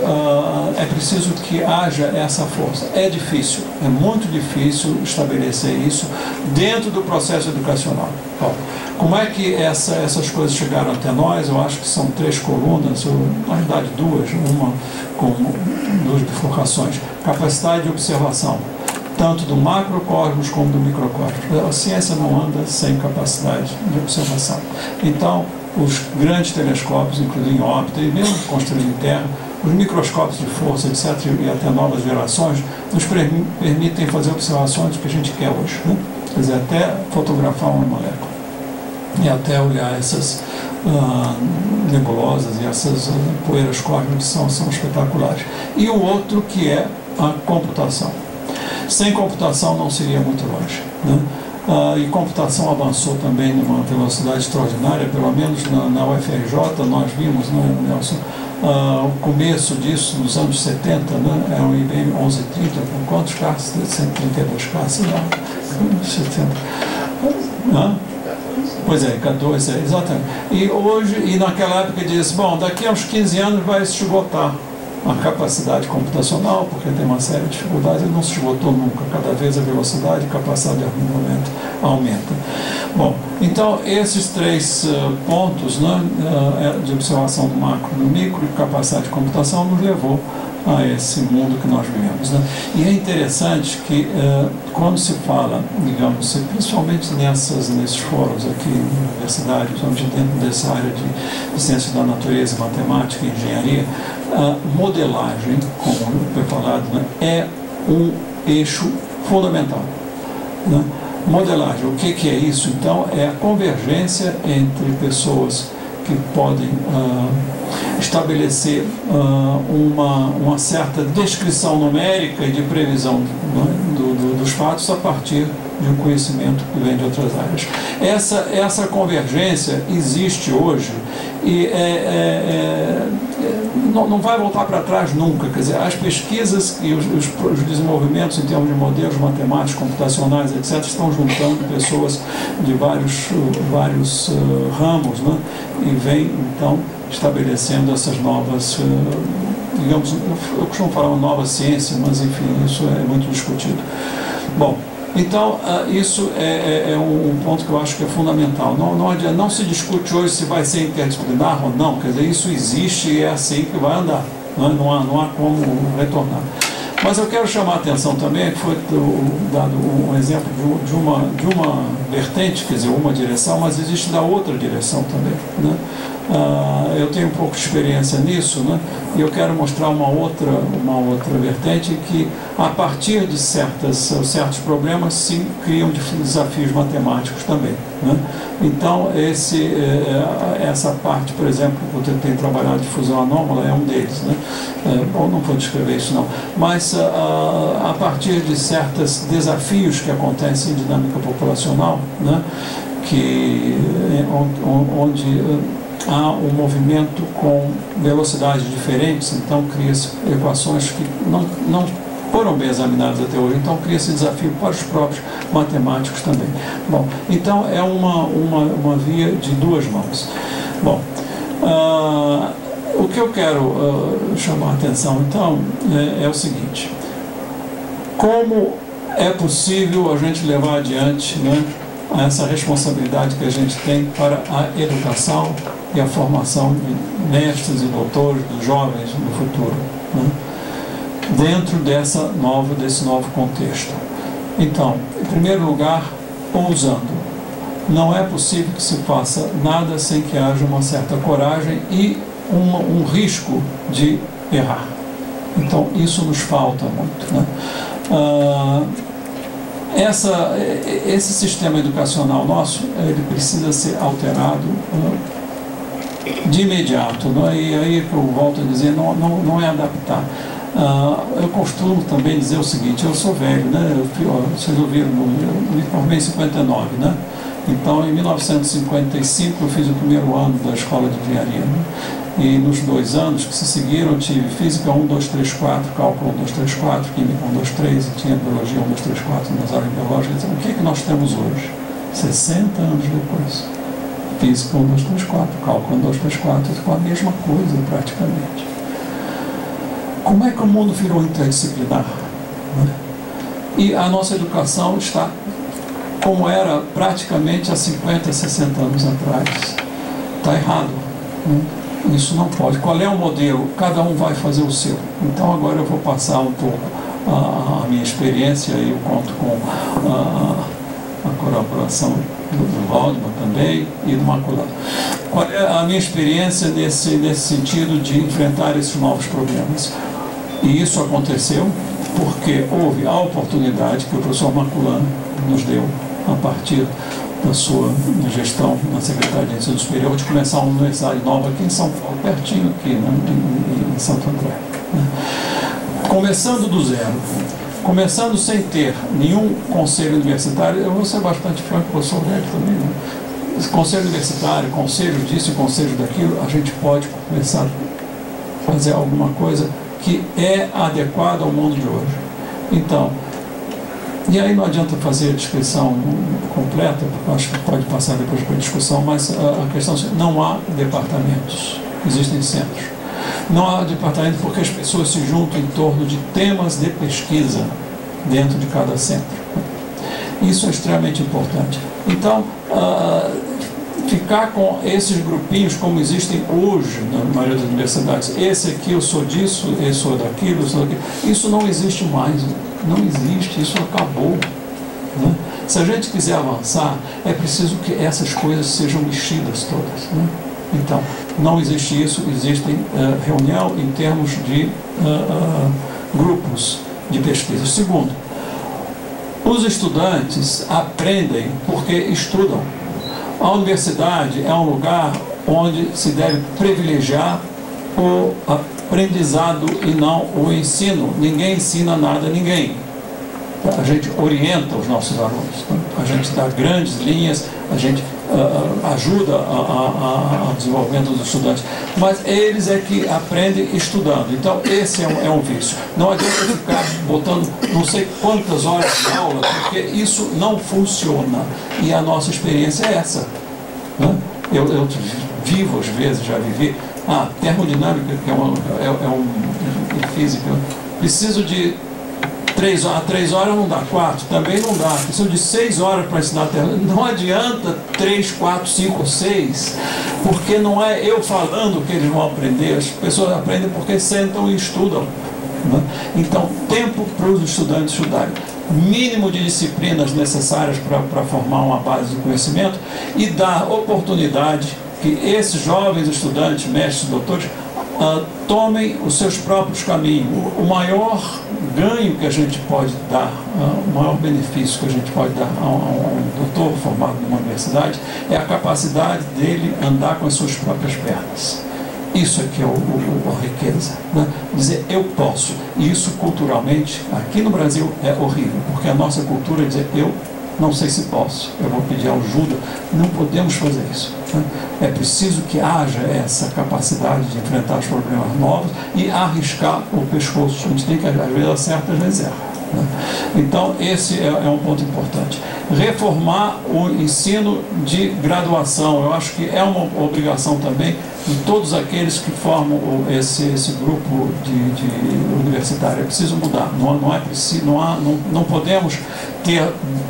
é preciso que haja essa força. É difícil, é muito difícil estabelecer isso dentro do processo educacional. Bom, como é que essas coisas chegaram até nós? Eu acho que são 3 colunas, ou na verdade 2, uma com 2 bifurcações. Capacidade de observação, tanto do macrocosmos como do microcosmos. A ciência não anda sem capacidade de observação. Então, os grandes telescópios, incluindo em órbita, e mesmo construídos em terra, os microscópios de força, etc., e até novas gerações, nos permitem fazer observações do que a gente quer hoje, né? Quer dizer, até fotografar uma molécula, e até olhar essas nebulosas e essas poeiras cósmicas que são espetaculares. E o outro que é a computação. Sem computação não seria muito longe, né? E computação avançou também numa velocidade extraordinária, pelo menos na UFRJ nós vimos, né, Nelson, o começo disso nos anos 70, né, era o IBM 1130, com quantos carros? 132 carros, 70. Pois é, 14, exatamente. E hoje, e naquela época diz, bom, daqui a uns 15 anos vai se esgotar a capacidade computacional, porque tem uma série de dificuldades, e não se esgotou nunca. Cada vez a velocidade e a capacidade de armazenamento aumenta. Bom, então esses 3 pontos, né, de observação do macro e do micro e capacidade de computação nos levou a esse mundo que nós vivemos, né? E é interessante que quando se fala, digamos, principalmente nesses fóruns aqui na universidade, principalmente dentro dessa área de ciências da natureza, matemática e engenharia, modelagem, como foi falado, né, é um eixo fundamental, né? Modelagem, o que é isso? Então, é a convergência entre pessoas que podem estabelecer uma certa descrição numérica e de previsão, né, dos fatos a partir de um conhecimento que vem de outras áreas. Essa convergência existe hoje e não vai voltar para trás nunca. Quer dizer, as pesquisas e os desenvolvimentos em termos de modelos matemáticos, computacionais, etc., estão juntando pessoas de vários ramos, né, e vem, então, estabelecendo essas novas, digamos, eu costumo falar uma nova ciência, mas, enfim, isso é muito discutido. Bom, então, isso é um ponto que eu acho que é fundamental. Não se discute hoje se vai ser interdisciplinar ou não, quer dizer, isso existe e é assim que vai andar, não há como retornar. Mas eu quero chamar a atenção também, que foi dado um exemplo de uma vertente, quer dizer, uma direção, mas existe da outra direção também, né? Eu tenho um pouco de experiência nisso, né? E eu quero mostrar uma outra vertente que, a partir de certos problemas, se criam desafios matemáticos também, né? Então, essa parte, por exemplo, que eu tenho trabalhado de fusão anômala é um deles, né? Bom, não vou descrever isso não, mas a partir de certos desafios que acontecem em dinâmica populacional, né? Onde há um movimento com velocidades diferentes, então cria-se equações que não foram bem examinadas até hoje, então cria-se desafio para os próprios matemáticos também. Bom, então é uma via de duas mãos. Bom, o que eu quero chamar a atenção então é o seguinte: como é possível a gente levar adiante, né, essa responsabilidade que a gente tem para a educação e a formação de mestres e doutores, dos jovens no futuro, né, dentro desse novo contexto. Então, em primeiro lugar, ousando. Não é possível que se faça nada sem que haja uma certa coragem e um risco de errar. Então, isso nos falta muito, né? Esse sistema educacional nosso, ele precisa ser alterado de imediato, né? E aí que eu volto a dizer, não é adaptar. Eu costumo também dizer o seguinte: eu sou velho, né? Vocês ouviram, eu me formei em 59, né? Então, em 1955, eu fiz o primeiro ano da escola de engenharia, né? E nos 2 anos que se seguiram, eu tive física 1, 2, 3, 4, cálculo 1, 2, 3, 4, química 1, 2, 3, e tinha biologia 1, 2, 3, 4 nas áreas biológicas. O que é que nós temos hoje? 60 anos depois. Física 1, 2, 3, 4, cálculo 1, 2, 3, 4, com a mesma coisa praticamente. Como é que o mundo virou interdisciplinar? Né? E a nossa educação está como era praticamente há 50, 60 anos atrás. Está errado, né? Isso não pode. Qual é o modelo? Cada um vai fazer o seu. Então agora eu vou passar um pouco a minha experiência, e eu conto com a colaboração do Waldman também e do Maculado. Qual é a minha experiência nesse sentido de enfrentar esses novos problemas? E isso aconteceu porque houve a oportunidade que o professor Maculano nos deu, a partir da sua gestão na Secretaria de Ensino Superior, de começar uma universidade nova aqui em São Paulo, pertinho aqui, né, em Santo André. Né? Começando do zero, começando sem ter nenhum conselho universitário. Eu vou ser bastante franco, eu sou velho também, né? Conselho universitário, conselho disso e conselho daquilo, a gente pode começar a fazer alguma coisa que é adequada ao mundo de hoje. Então, e aí não adianta fazer a descrição completa, porque eu acho que pode passar depois para a discussão, mas a questão é: não há departamentos, existem centros. Não há departamento porque as pessoas se juntam em torno de temas de pesquisa dentro de cada centro. Isso é extremamente importante. Então, ficar com esses grupinhos como existem hoje na maioria das universidades, esse aqui eu sou disso, eu sou daquilo, eu sou daquilo, isso não existe mais. Não existe, isso acabou, né? Se a gente quiser avançar, é preciso que essas coisas sejam mexidas todas, né? Então, não existe isso, existem reunião em termos de grupos de pesquisa. Segundo, os estudantes aprendem porque estudam. A universidade é um lugar onde se deve privilegiar o aprendizado e não o ensino. Ninguém ensina nada a ninguém. A gente orienta os nossos alunos, né? A gente dá grandes linhas, a gente ajuda ao desenvolvimento dos estudantes, mas eles é que aprendem estudando. Então esse é um vício. Não adianta ficar botando não sei quantas horas de aula, porque isso não funciona, e a nossa experiência é essa, né? Eu vivo às vezes, já vivi termodinâmica, que é física. Preciso de 3 horas, 3 horas não dá, 4 também não dá. Preciso de 6 horas para ensinar termodinâmica. Não adianta 3, 4, 5, 6, porque não é eu falando que eles vão aprender. As pessoas aprendem porque sentam e estudam. né? Então, tempo para os estudantes estudarem, mínimo de disciplinas necessárias para formar uma base de conhecimento e dar oportunidade que esses jovens estudantes, mestres, doutores, tomem os seus próprios caminhos. O maior ganho que a gente pode dar, o maior benefício que a gente pode dar a um doutor formado numa universidade é a capacidade dele andar com as suas próprias pernas. Isso é que é a riqueza, né? Dizer eu posso. E isso culturalmente, aqui no Brasil, é horrível, porque a nossa cultura é dizer eu não sei se posso, eu vou pedir ajuda. Não podemos fazer isso, né? É preciso que haja essa capacidade de enfrentar os problemas novos e arriscar o pescoço. A gente tem que, às vezes, acerta, às vezes erra, né? Então, esse é um ponto importante. Reformar o ensino de graduação, eu acho que é uma obrigação também de todos aqueles que formam esse grupo de universitário. É preciso mudar, não é preciso, não podemos ter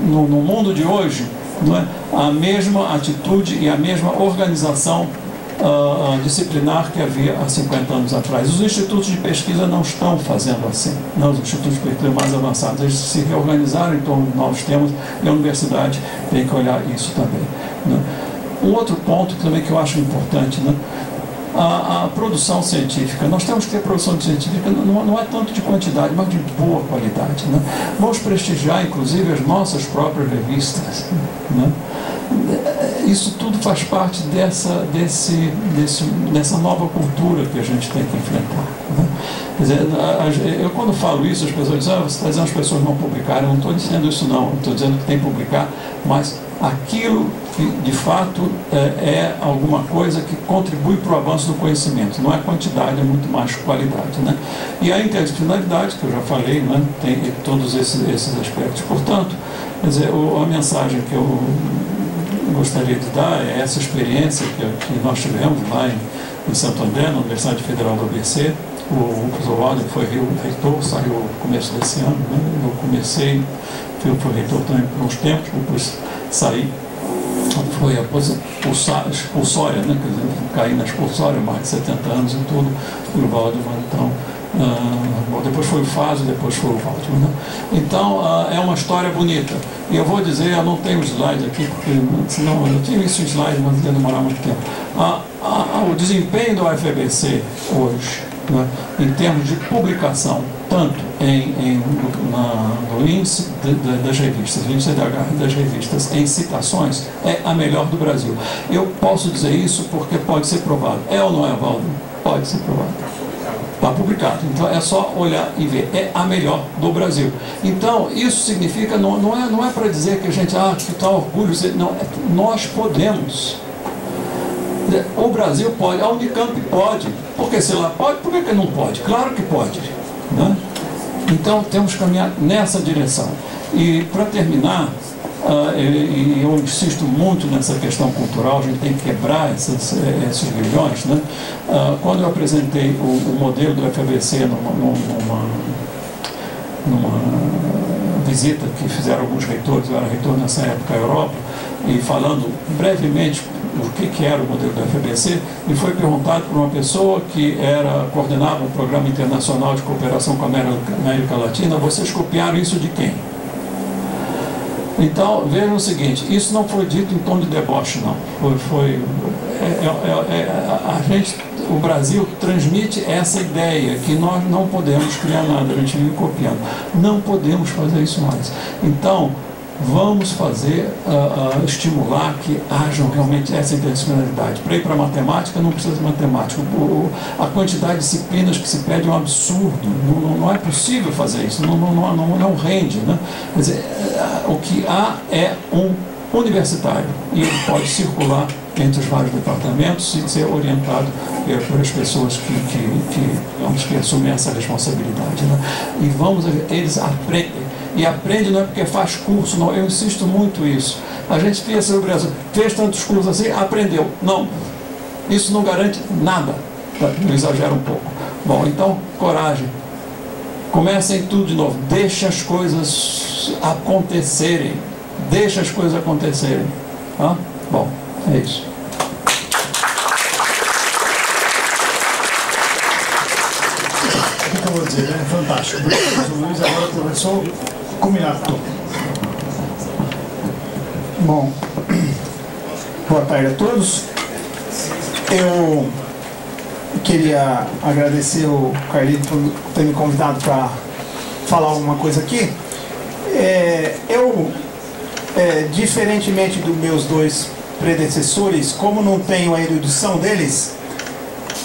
no mundo de hoje, não é, a mesma atitude e a mesma organização disciplinar que havia há 50 anos atrás. Os institutos de pesquisa não estão fazendo assim, não, os institutos de pesquisa mais avançados, eles se reorganizaram em torno de novos temas e a universidade tem que olhar isso também, né? Um outro ponto também que eu acho importante, né? A produção científica. Nós temos que ter produção científica, não é tanto de quantidade, mas de boa qualidade, né? Vamos prestigiar, inclusive, as nossas próprias revistas, né? Isso tudo faz parte dessa nova cultura que a gente tem que enfrentar, né? Quer dizer, eu quando falo isso, as pessoas dizem, você está dizendo que as pessoas não publicaram. Eu não estou dizendo isso não, estou dizendo que tem que publicar, mas aquilo que de fato é alguma coisa que contribui para o avanço do conhecimento. Não é quantidade, é muito mais qualidade, né? E a interdisciplinaridade, que eu já falei, né, tem todos esses aspectos. Portanto, quer dizer, a mensagem que eu gostaria de dar é essa experiência que nós tivemos lá em Santo André, na Universidade Federal do ABC. O Lucas Owaldo foi reitor, saiu no começo desse ano, né? Eu comecei, fui reitor também por uns tempos, depois saí, foi a expulsória, né? Quer dizer, caí na expulsória, mais de 70 anos e tudo, e o Waldman, então, depois foi o Fázio, depois foi o Waldman, né? Então, é uma história bonita. E eu vou dizer, eu não tenho slide aqui, porque senão eu tinha isso slide, mas ia demorar muito tempo. O desempenho do UFABC hoje, né, em termos de publicação, tanto no índice das revistas, o índice das revistas em citações, é a melhor do Brasil. Eu posso dizer isso porque pode ser provado. É ou não é, Valdo? Pode ser provado. Está publicado. Então é só olhar e ver. É a melhor do Brasil. Então isso significa, não é para dizer que a gente que está orgulho, não, nós podemos. O Brasil pode, a Unicamp pode. Porque se lá pode, por que não pode? Claro que pode, né? Então temos que caminhar nessa direção. E para terminar, eu insisto muito nessa questão cultural, a gente tem que quebrar esses grilhões, né? Quando eu apresentei o modelo do FABC numa visita que fizeram alguns reitores, eu era reitor nessa época à Europa, e falando brevemente o que era o modelo do FABC, e foi perguntado por uma pessoa que coordenava um programa internacional de cooperação com a América Latina: vocês copiaram isso de quem? Então, vejam o seguinte, isso não foi dito em tom de deboche, não. O Brasil transmite essa ideia que nós não podemos criar nada, a gente vive copiando. Não podemos fazer isso mais. Então, vamos estimular que hajam realmente essa interdisciplinaridade. Para ir para a matemática, não precisa de matemática. A quantidade de disciplinas que se pede é um absurdo. Não é possível fazer isso. Não rende, né? Quer dizer, o que há é um universitário e ele pode circular entre os vários departamentos e ser orientado por as pessoas que assumem essa responsabilidade, né? E eles aprendem. E aprende não é porque faz curso, não. Eu insisto muito isso. A gente pensa no Brasil, fez tantos cursos assim, aprendeu. Não. Isso não garante nada. Eu exagero um pouco. Bom, então, coragem. Comecem tudo de novo. Deixe as coisas acontecerem. Deixe as coisas acontecerem. Ah? Bom, é isso. que eu vou dizer, né? Fantástico. O professor Luiz agora começou a combinar tudo. Bom, boa tarde a todos. Eu queria agradecer o Carlito por ter me convidado para falar alguma coisa aqui. Diferentemente dos meus dois predecessores, como não tenho a erudição deles,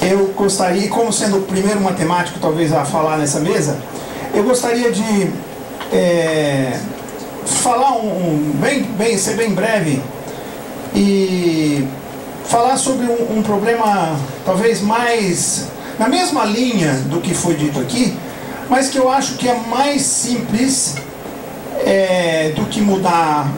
eu gostaria, como sendo o primeiro matemático talvez a falar nessa mesa, eu gostaria de falar ser bem breve e falar sobre um problema talvez mais na mesma linha do que foi dito aqui, mas que eu acho que é mais simples do que mudar.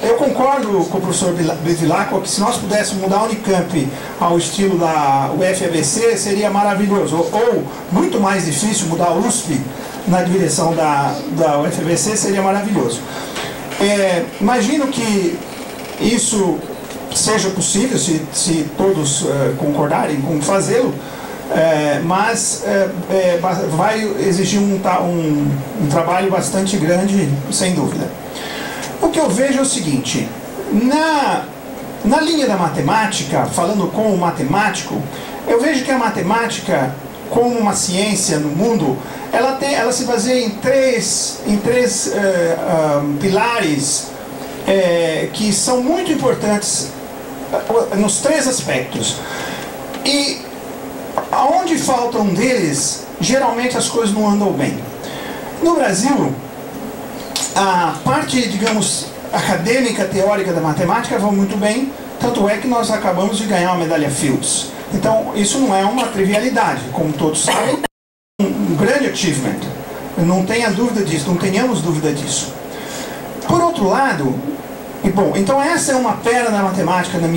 Eu concordo com o professor Bevilacqua que se nós pudéssemos mudar a Unicamp ao estilo da UFABC seria maravilhoso, ou muito mais difícil mudar a USP na direção da UFABC seria maravilhoso. Imagino que isso seja possível se todos concordarem com fazê-lo, mas vai exigir um trabalho bastante grande, sem dúvida. O que eu vejo é o seguinte: na linha da matemática, falando como matemático, eu vejo que a matemática, como uma ciência no mundo, ela se baseia em três pilares que são muito importantes nos três aspectos. E aonde falta um deles, geralmente as coisas não andam bem. No Brasil, a parte, digamos, acadêmica, teórica da matemática vai muito bem, tanto é que nós acabamos de ganhar uma medalha Fields. Então, isso não é uma trivialidade, como todos sabem, um grande achievement. Não tenha dúvida disso, não tenhamos dúvida disso. Por outro lado, então essa é uma perna da matemática na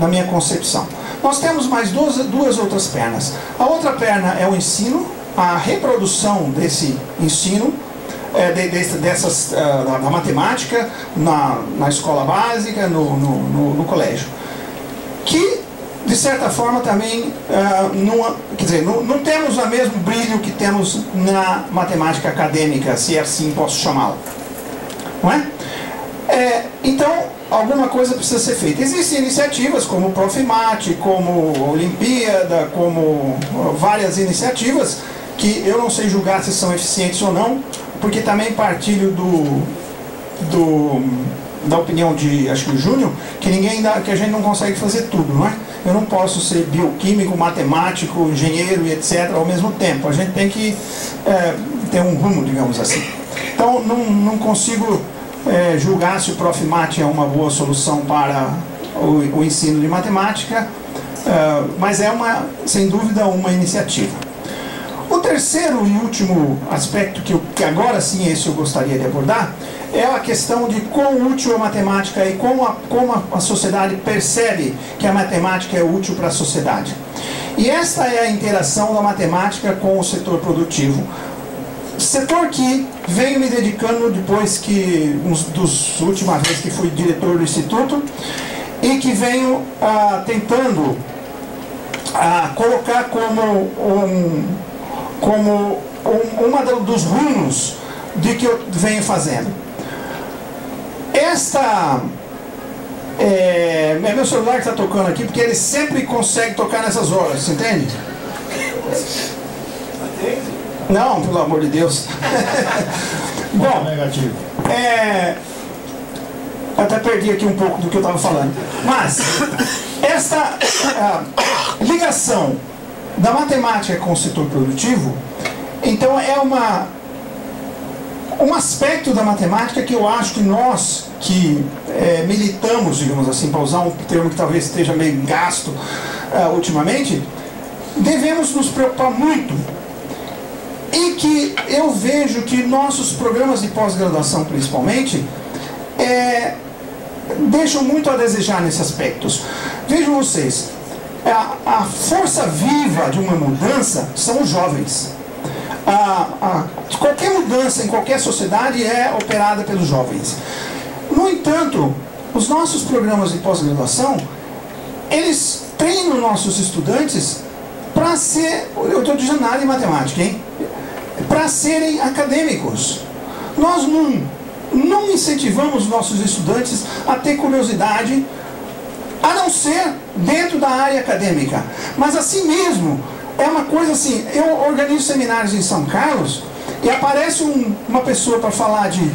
minha concepção. Nós temos mais duas outras pernas. A outra perna é o ensino, a reprodução desse ensino, da matemática na escola básica, no colégio, que de certa forma também não temos o mesmo brilho que temos na matemática acadêmica, se assim posso chamá-la, não é? Então alguma coisa precisa ser feita. Existem iniciativas como o Profimate, como a Olimpíada, como várias iniciativas que eu não sei julgar se são eficientes ou não, porque também partilho da opinião de, acho que o Júnior, que a gente não consegue fazer tudo, não é? Eu não posso ser bioquímico, matemático, engenheiro e etc. ao mesmo tempo. A gente tem que ter um rumo, digamos assim. Então não consigo julgar se o Profimate é uma boa solução para o ensino de matemática, mas sem dúvida uma iniciativa. O terceiro e último aspecto que agora sim esse eu gostaria de abordar é a questão de quão útil é a matemática e como a sociedade percebe que a matemática é útil para a sociedade. E esta é a interação da matemática com o setor produtivo. Setor que venho me dedicando depois das últimas vezes que fui diretor do Instituto, e que venho tentando colocar como dos rumos de que eu venho fazendo. Meu celular está tocando aqui porque ele sempre consegue tocar nessas horas, você entende? Não, pelo amor de Deus. Bom, negativo. até perdi aqui um pouco do que eu estava falando. Mas esta ligação da matemática com o setor produtivo, então é um aspecto da matemática que eu acho que nós que militamos, digamos assim, para usar um termo que talvez esteja meio gasto ultimamente, devemos nos preocupar muito, e que eu vejo que nossos programas de pós-graduação principalmente deixam muito a desejar nesses aspectos. Vejam vocês, a força viva de uma mudança são os jovens. Qualquer mudança em qualquer sociedade é operada pelos jovens. No entanto, os nossos programas de pós-graduação, eles treinam nossos estudantes para ser, eu estou dizendo na área de matemática, hein? Para serem acadêmicos. Nós não incentivamos nossos estudantes a ter curiosidade, a não ser dentro da área acadêmica. Mas assim mesmo, é uma coisa assim, eu organizo seminários em São Carlos e aparece uma pessoa para falar de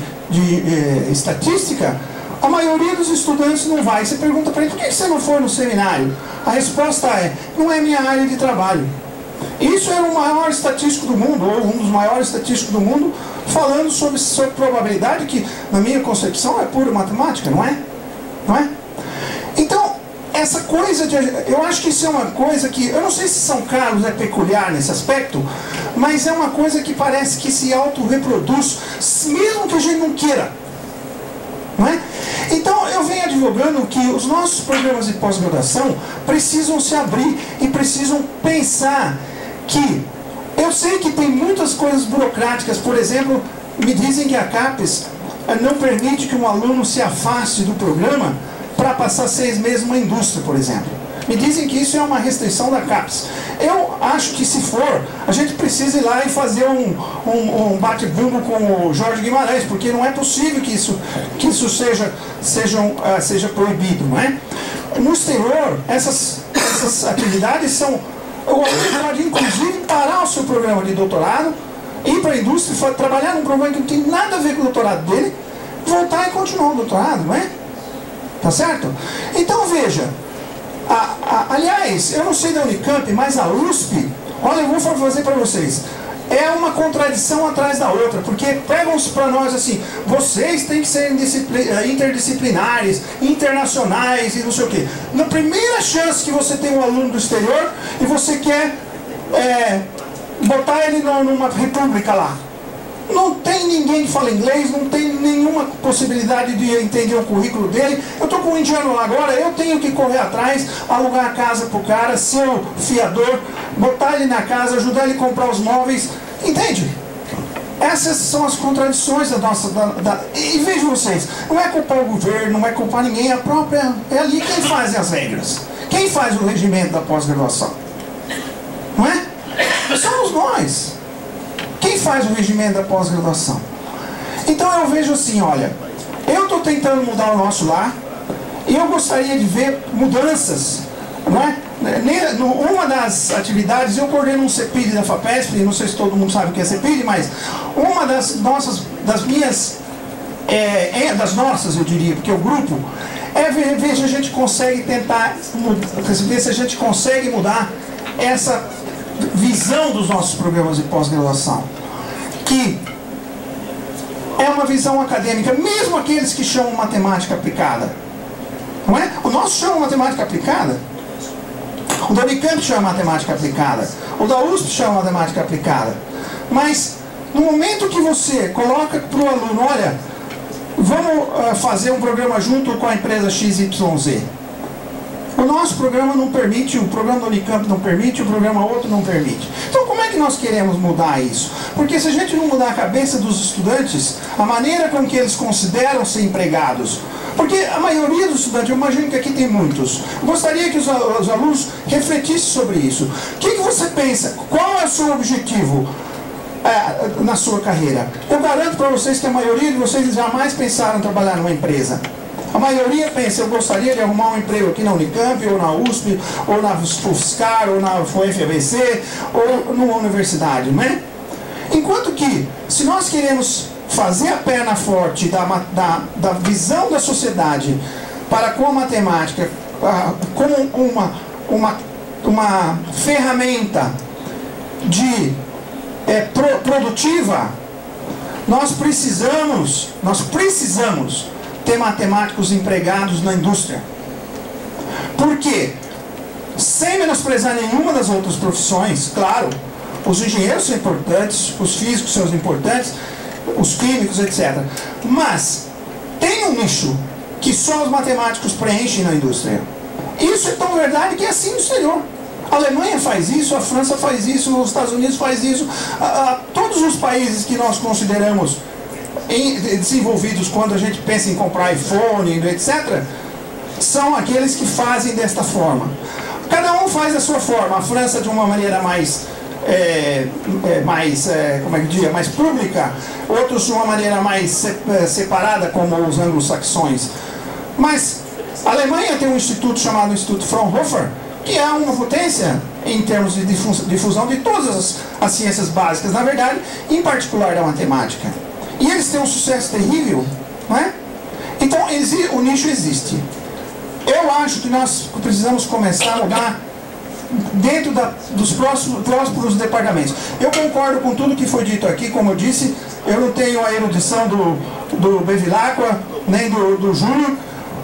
estatística, a maioria dos estudantes não vai. Você pergunta para ele, por que você não foi no seminário? A resposta é, não é minha área de trabalho. Isso era o maior estatístico do mundo, ou um dos maiores estatísticos do mundo, falando sobre probabilidade, que na minha concepção é pura matemática, não é? Não é? Então, essa coisa de... Eu acho que isso é uma coisa que... Eu não sei se São Carlos é peculiar nesse aspecto, mas é uma coisa que parece que se autorreproduz, mesmo que a gente não queira. Não é? Então, eu venho advogando que os nossos programas de pós-graduação precisam se abrir e precisam pensar que... Eu sei que tem muitas coisas burocráticas, por exemplo, me dizem que a CAPES não permite que um aluno se afaste do programa para passar 6 meses numa indústria, por exemplo. Me dizem que isso é uma restrição da CAPES. Eu acho que, se for, a gente precisa ir lá e fazer um bate-bumbo com o Jorge Guimarães, porque não é possível que isso seja proibido, não é? No exterior, essas atividades são... O aluno pode, inclusive, parar o seu programa de doutorado, ir para a indústria, trabalhar num programa que não tem nada a ver com o doutorado dele, voltar e continuar o doutorado, não é? Tá certo? Então, veja... aliás, eu não sei da Unicamp, mas a USP, olha, eu vou fazer para vocês, é uma contradição atrás da outra, porque pegam-se para nós assim, vocês têm que ser interdisciplinares, internacionais e não sei o quê. Na primeira chance que você tem um aluno do exterior e você quer botar ele numa república lá, não tem ninguém que fala inglês, não tem nenhuma possibilidade de entender o currículo dele. Eu estou com um indiano lá agora, eu tenho que correr atrás, alugar a casa para o cara, ser o fiador, botar ele na casa, ajudar ele a comprar os móveis. Entende? Essas são as contradições da nossa... E vejam vocês, não é culpar o governo, não é culpar ninguém, é ali quem faz as regras. Quem faz o regimento da pós-graduação? Não é? Somos nós. Quem faz o regimento da pós-graduação? Então eu vejo assim, olha, eu estou tentando mudar o nosso lar e eu gostaria de ver mudanças, não é? Uma das atividades, eu coordeno um CEPID da FAPESP, não sei se todo mundo sabe o que é CEPID, mas uma das nossas, eu diria, porque o grupo, é ver se a gente consegue tentar, ver se a gente consegue mudar essa visão dos nossos programas de pós-graduação, que é uma visão acadêmica, mesmo aqueles que chamam matemática aplicada, não é? O nosso chama matemática aplicada, o da Unicamp chama matemática aplicada, o da USP chama matemática aplicada, mas no momento que você coloca para o aluno, olha, vamos fazer um programa junto com a empresa XYZ, o nosso programa não permite, o programa da Unicamp não permite, o programa outro não permite. Então como é que nós queremos mudar isso? Porque se a gente não mudar a cabeça dos estudantes, a maneira com que eles consideram ser empregados, porque a maioria dos estudantes, eu imagino que aqui tem muitos, gostaria que os alunos refletissem sobre isso. O que você pensa? Qual é o seu objetivo na sua carreira? Eu garanto para vocês que a maioria de vocês jamais pensaram em trabalhar numa empresa. A maioria pensa, eu gostaria de arrumar um emprego aqui na Unicamp, ou na USP, ou na FUSCar, ou na UFABC, ou numa universidade, não é? Enquanto que, se nós queremos fazer a perna forte da visão da sociedade para com a matemática como uma ferramenta produtiva, nós precisamos ter matemáticos empregados na indústria. Por quê? Sem menosprezar nenhuma das outras profissões, claro, os engenheiros são importantes, os físicos são importantes, os químicos, etc. Mas tem um nicho que só os matemáticos preenchem na indústria. Isso é tão verdade que é assim no exterior. A Alemanha faz isso, a França faz isso, os Estados Unidos faz isso. Todos os países que nós consideramos desenvolvidos quando a gente pensa em comprar iPhone, etc., são aqueles que fazem desta forma. Cada um um faz da sua forma. A França de uma maneira mais como é que diria, mais pública, outros de uma maneira mais separada, como os anglo-saxões. Mas a Alemanha tem um instituto chamado Instituto Fraunhofer, que é uma potência em termos de difusão de todas as ciências básicas, na verdade, em particular da matemática. E eles têm um sucesso terrível, não é? Então, o nicho existe. Eu acho que nós precisamos começar a mudar dentro dos próximos departamentos. Eu concordo com tudo que foi dito aqui, como eu disse, eu não tenho a erudição do Bevilacqua, nem do Júlio,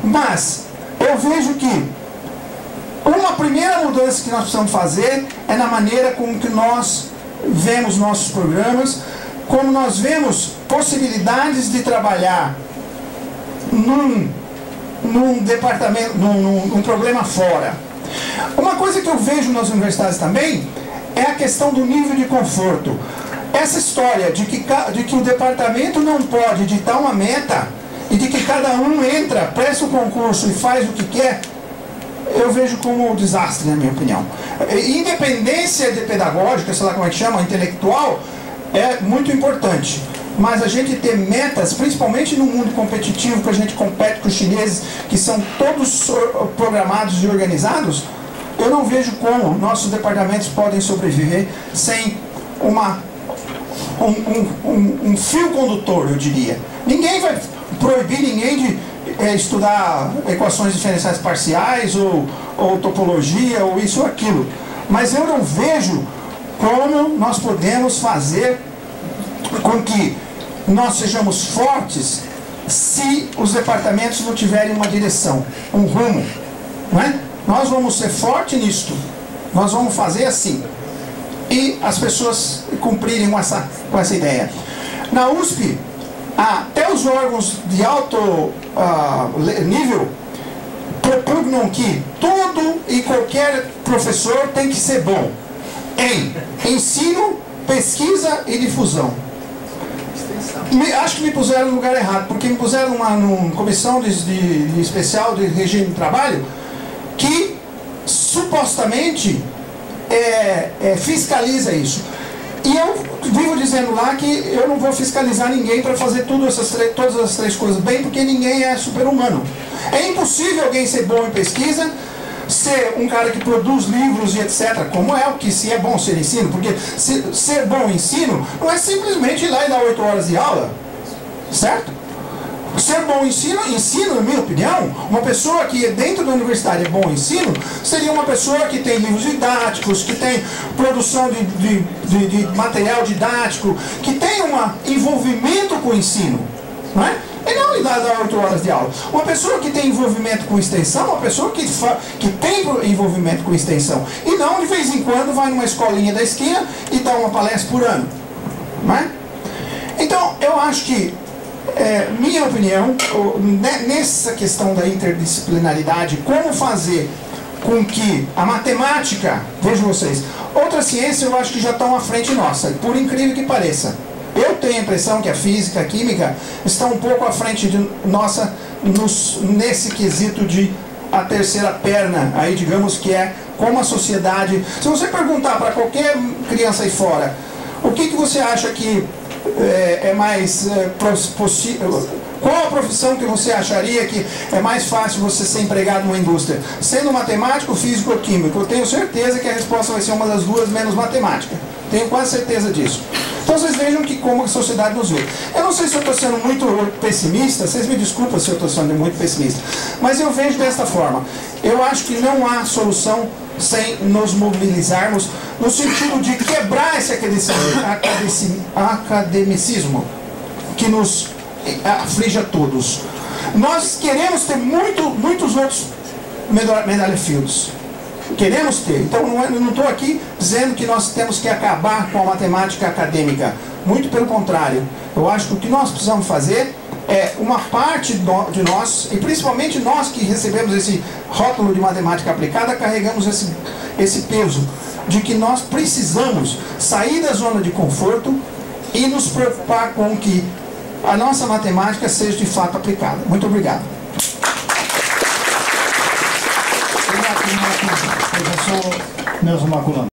mas eu vejo que uma primeira mudança que nós precisamos fazer é na maneira como que nós vemos nossos programas, como nós vemos possibilidades de trabalhar num departamento, num problema fora. Uma coisa que eu vejo nas universidades também é a questão do nível de conforto. Essa história de que o departamento não pode ditar uma meta e de que cada um entra, presta o concurso e faz o que quer, eu vejo como um desastre, na minha opinião. Independência pedagógica, sei lá como é que chama, intelectual, é muito importante. Mas a gente ter metas, principalmente no mundo competitivo, que a gente compete com os chineses, que são todos programados e organizados, eu não vejo como nossos departamentos podem sobreviver sem um fio condutor, eu diria. Ninguém vai proibir ninguém de estudar equações diferenciais parciais, ou topologia, ou isso ou aquilo. Mas eu não vejo como nós podemos fazer com que nós sejamos fortes se os departamentos não tiverem uma direção, um rumo, não é? Nós vamos ser fortes nisto, nós vamos fazer assim, e as pessoas cumprirem com essa ideia. Na USP, até os órgãos de alto nível propugnam que todo e qualquer professor tem que ser bom em ensino, pesquisa e difusão. Acho que me puseram no lugar errado, porque me puseram numa comissão de especial de regime de trabalho que supostamente fiscaliza isso. E eu vivo dizendo lá que eu não vou fiscalizar ninguém para fazer todas as três coisas bem, porque ninguém é super-humano. É impossível alguém ser bom em pesquisa, ser um cara que produz livros e etc., como é o que se é bom ser ensino, porque ser bom em ensino não é simplesmente ir lá e dar 8 horas de aula, certo? Ser bom em ensino, na minha opinião, uma pessoa que dentro da universidade é bom em ensino, seria uma pessoa que tem livros didáticos, que tem produção de material didático, que tem um envolvimento com o ensino, não é? E não dar 8 horas de aula. Uma pessoa que tem envolvimento com extensão, uma pessoa que tem envolvimento com extensão. E não, de vez em quando, vai numa escolinha da esquina e dá uma palestra por ano. Não é? Então, eu acho que, minha opinião, nessa questão da interdisciplinaridade, como fazer com que a matemática, vejam vocês, outras ciências eu acho que já estão à frente nossa, por incrível que pareça. Eu tenho a impressão que a física, a química estão um pouco à frente de nossa nesse quesito de a terceira perna, aí digamos que é como a sociedade. Se você perguntar para qualquer criança aí fora, o que você acha que é mais possível, qual a profissão que você acharia que é mais fácil você ser empregado numa indústria? Sendo matemático, físico ou químico? Eu tenho certeza que a resposta vai ser uma das duas menos matemática. Tenho quase certeza disso. Então vocês vejam que como a sociedade nos vê. Eu não sei se eu estou sendo muito pessimista, vocês me desculpam se eu estou sendo muito pessimista, mas eu vejo desta forma. Eu acho que não há solução sem nos mobilizarmos no sentido de quebrar esse academicismo que nos aflige a todos. Nós queremos ter muitos outros medalha fields. Queremos ter. Então eu não estou aqui dizendo que nós temos que acabar com a matemática acadêmica. Muito pelo contrário. Eu acho que o que nós precisamos fazer é uma parte de nós, e principalmente nós que recebemos esse rótulo de matemática aplicada, carregamos esse peso de que nós precisamos sair da zona de conforto e nos preocupar com que a nossa matemática seja de fato aplicada. Muito obrigado. Nelson Maculano.